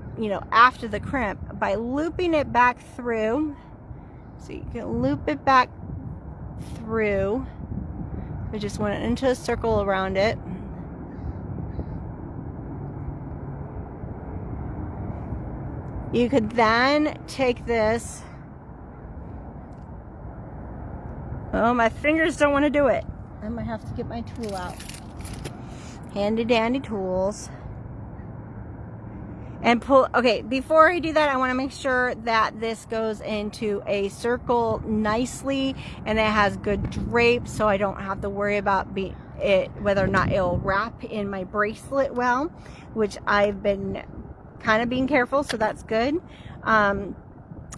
after the crimp. By looping it back through, so you can loop it back through. I just went into a circle around it. You could then take this. Oh, my fingers don't want to do it. I might have to get my tool out. Handy dandy tools. And pull. Okay, before I do that, I want to make sure that this goes into a circle nicely and it has good drape, so I don't have to worry about whether or not it'll wrap in my bracelet well, which I've been kind of being careful, so that's good.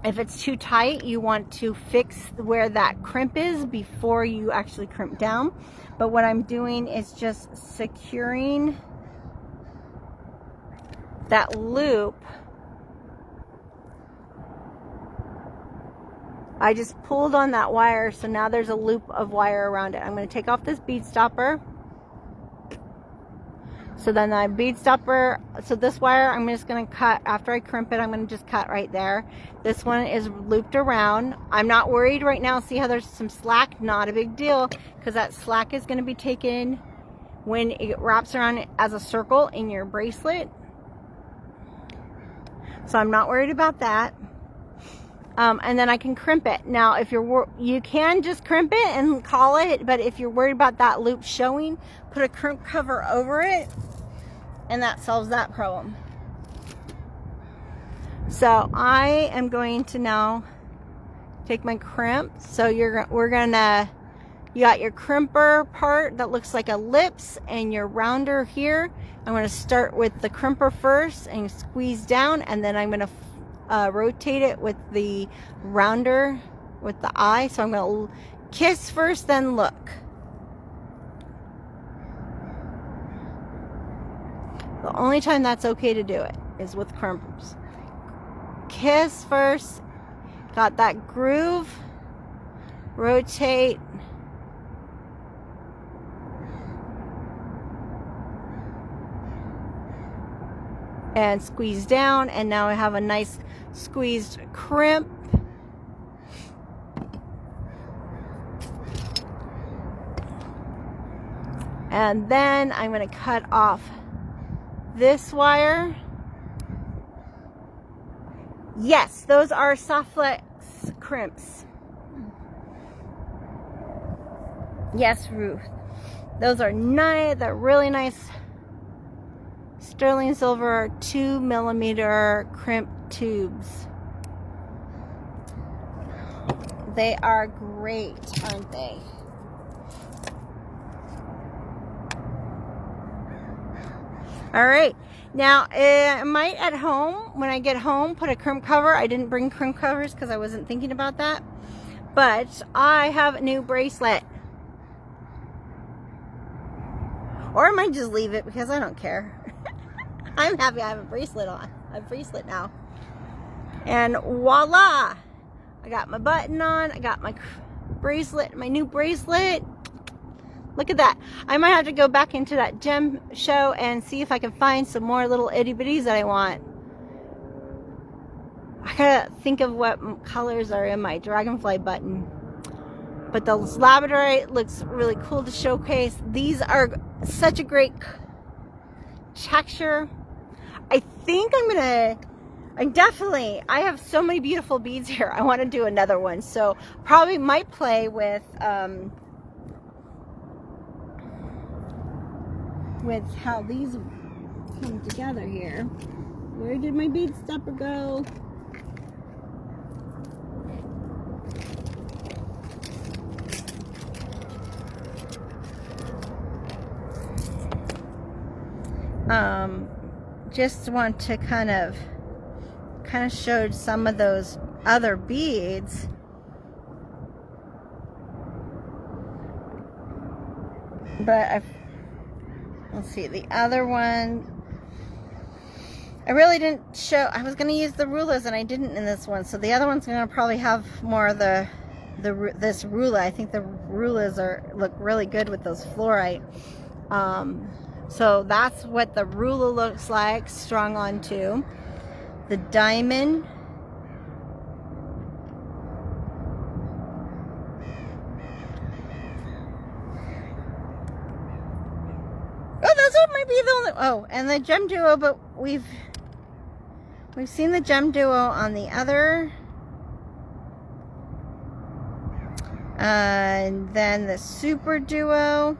If it's too tight, you want to fix where that crimp is before you actually crimp down. But what I'm doing is just securing that loop. I just pulled on that wire, so now there's a loop of wire around it. I'm going to take off this bead stopper. So then my bead stopper, so this wire I'm just going to cut after I crimp it. I'm going to just cut right there. This one is looped around. I'm not worried right now. See how there's some slack? Not a big deal, because that slack is going to be taken when it wraps around as a circle in your bracelet. So I'm not worried about that. And then I can crimp it. Now, if you can just crimp it and call it, but if you're worried about that loop showing, put a crimp cover over it, and that solves that problem. So I am going to now take my crimp. So you got your crimper part that looks like a lips and your rounder here. I'm going to start with the crimper first and squeeze down, and then I'm going to rotate it with the rounder with the eye. So I'm going to kiss first, then look. The only time that's okay to do it is with crimpers. Kiss first, got that groove, rotate, and squeeze down, and now I have a nice squeezed crimp. And then I'm going to cut off this wire. Yes, those are soft flex crimps. Yes, Ruth. Those are nice. They're really nice sterling silver 2mm crimp tubes. They are great, aren't they? All right, Now, I might at home, when I get home, put a crimp cover. I didn't bring crimp covers because I wasn't thinking about that. But I have a new bracelet. Or I might just leave it because I don't care. I'm happy I have a bracelet on. A bracelet now. And voila! I got my button on. I got my bracelet, my new bracelet. Look at that. I might have to go back into that gem show and see if I can find some more little itty bitties that I want. I gotta think of what colors are in my dragonfly button. But the labradorite looks really cool to showcase. These are such a great texture. I think I have so many beautiful beads here. I want to do another one. So probably might play with how these come together here. Where did my bead stopper go? Just want to kind of show some of those other beads. But let's see, the other one, I really didn't show. I was going to use the Rullas and I didn't in this one. So the other one's going to probably have more of this Rulla. I think the Rullas look really good with those fluorite. So that's what the Rulla looks like, strung onto. The diamond. Oh, those might be the only. Oh, and the gem duo, but we've seen the gem duo on the other. And then the Superduos.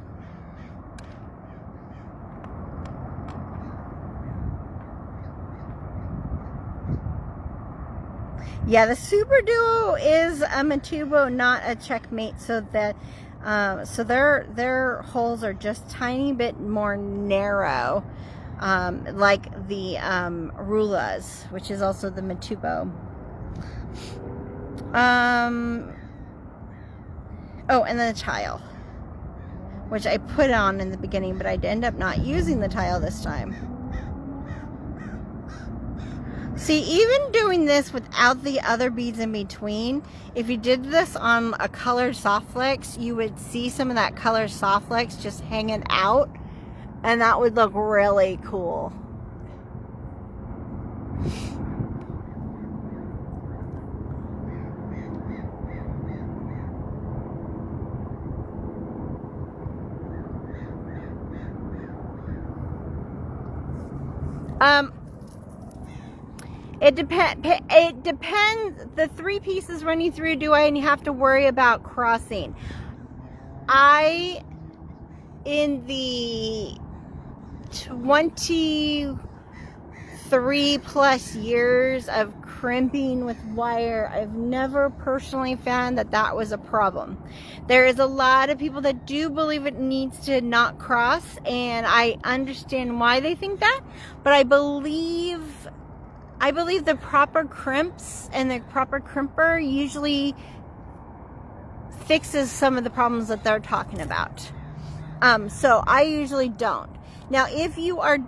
Yeah, the Superduos is a Matubo, not a checkmate, so that so their holes are just tiny bit more narrow, like the Rullas, which is also the Matubo. Oh, and then the tile, which I put on in the beginning, but I end up not using the tile this time. See, even doing this without the other beads in between, if you did this on a colored soft flex, you would see some of that colored soft flex just hanging out, and that would look really cool. It depends. The 3 pieces running through, do I have to worry about crossing? In the 23 plus years of crimping with wire, I've never personally found that was a problem. There is a lot of people that do believe it needs to not cross, and I understand why they think that, but I believe the proper crimps and the proper crimper usually fixes some of the problems that they're talking about. So I usually don't. Now, if you are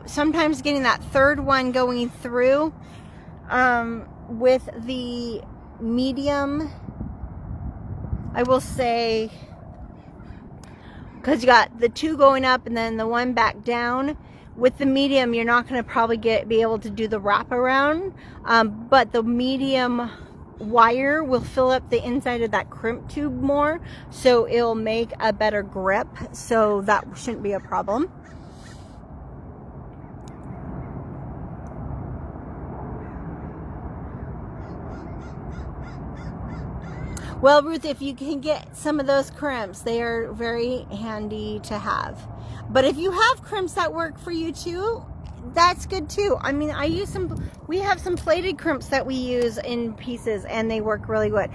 sometimes getting that third one going through with the medium, I will say, because you got the 2 going up and then the 1 back down. With the medium, you're not going to probably be able to do the wraparound, but the medium wire will fill up the inside of that crimp tube more, so it'll make a better grip, so that shouldn't be a problem. Well, Ruth, if you can get some of those crimps, they are very handy to have. But if you have crimps that work for you too, that's good too. I mean, we have some plated crimps that we use in pieces, and they work really good.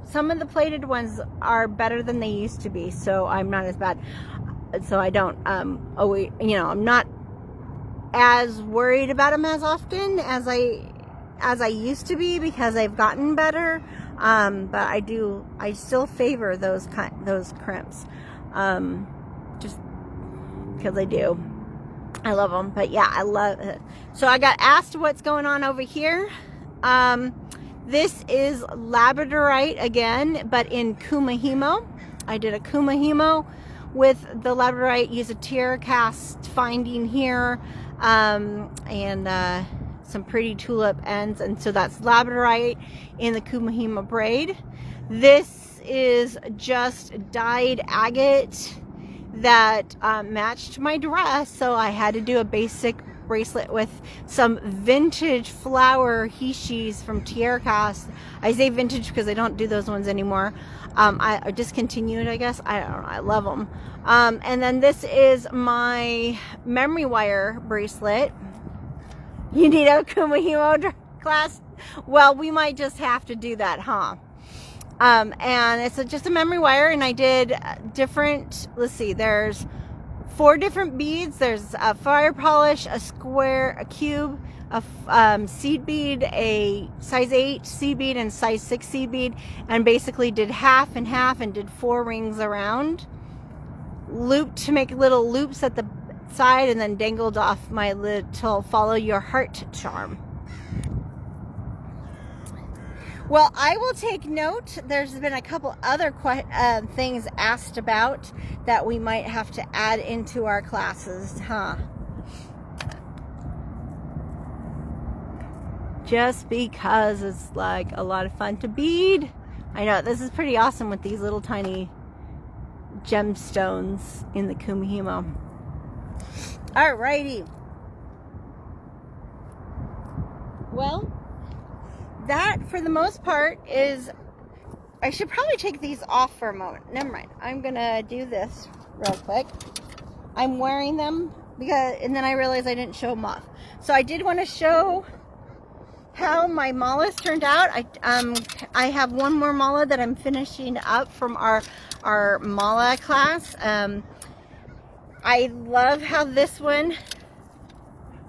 Some of the plated ones are better than they used to be, so I'm not as bad. So I don't, I'm not as worried about them as often as I used to be, because I've gotten better. But I still favor those crimps, just because I do. I love them. But yeah, I love it. So I got asked what's going on over here. This is labradorite again, but in Kumahimo. I did a Kumahimo with the labradorite, use a tiara cast finding here, and some pretty tulip ends, and so that's labradorite in the Kumahimo braid. This is just dyed agate that matched my dress, so I had to do a basic bracelet with some vintage flower hishis from Tiara Cast. I say vintage because I don't do those ones anymore. I discontinued, I guess. I don't know. I love them. And then this is my memory wire bracelet. You need a Kumahimo class? Well, we might just have to do that, huh? And it's just a memory wire, and I did different, let's see, there's 4 different beads. There's a fire polish, a square, a cube, a seed bead, a size 8 seed bead, and size 6 seed bead, and basically did half and half and did 4 rings around. Looped to make little loops at the side, and then dangled off my little follow your heart charm. Well, I will take note. There's been a couple other things asked about that we might have to add into our classes, huh? Just because it's like a lot of fun to bead. I know, this is pretty awesome with these little tiny gemstones in the Kumahimo. Alrighty. Well, that for the most part is, I should probably take these off for a moment. Never mind. I'm gonna do this real quick. I'm wearing them because, and then I realized I didn't show them off. So I did want to show how my malas turned out. I have one more mala that I'm finishing up from our mala class. I love how this one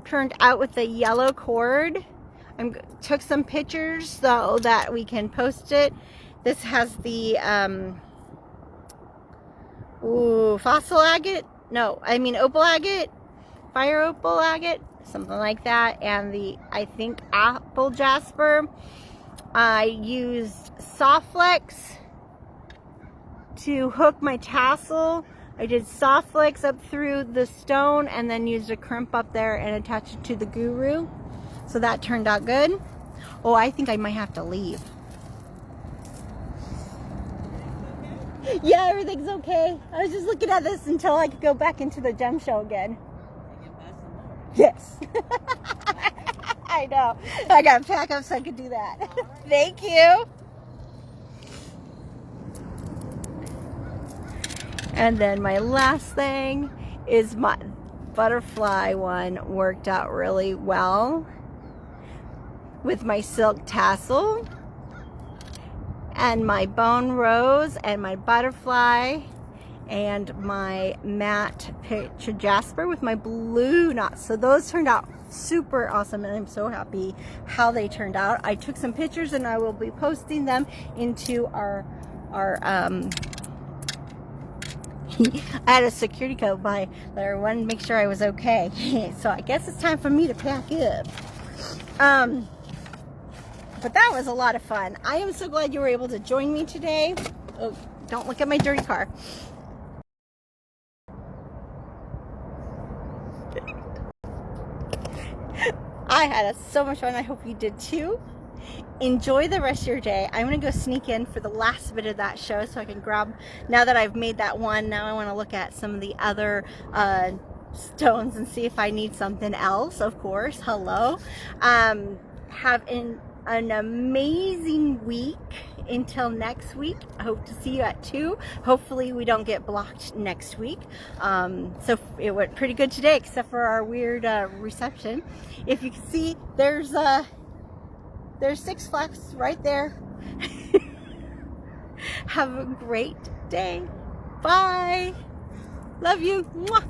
turned out with the yellow cord. Took some pictures so that we can post it. This has the fossil agate, no, I mean opal agate, fire opal agate, something like that, and the, I think, apple jasper. I used soft flex to hook my tassel. I did soft flex up through the stone and then used a crimp up there and attach it to the guru. So that turned out good. Oh, I think I might have to leave. Yeah, everything's okay. I was just looking at this until I could go back into the gem show again. Yes. I know. I gotta pack up so I could do that. Thank you. And then my last thing is my butterfly one worked out really well with my silk tassel and my bone rose and my butterfly and my matte picture jasper with my blue knots. So those turned out super awesome, and I'm so happy how they turned out. I took some pictures and I will be posting them into our I had a security code by that I wanted to make sure I was okay. So I guess it's time for me to pack up. But that was a lot of fun. I am so glad you were able to join me today. Oh, don't look at my dirty car. I had so much fun. I hope you did too. Enjoy the rest of your day. I'm going to go sneak in for the last bit of that show so I can grab, now that I've made that one, now I want to look at some of the other stones and see if I need something else, of course. Hello. Have an amazing week until next week. I hope to see you at 2. Hopefully we don't get blocked next week. So it went pretty good today, except for our weird reception. If you can see, there's 6 Flags right there. Have a great day. Bye. Love you. Mwah.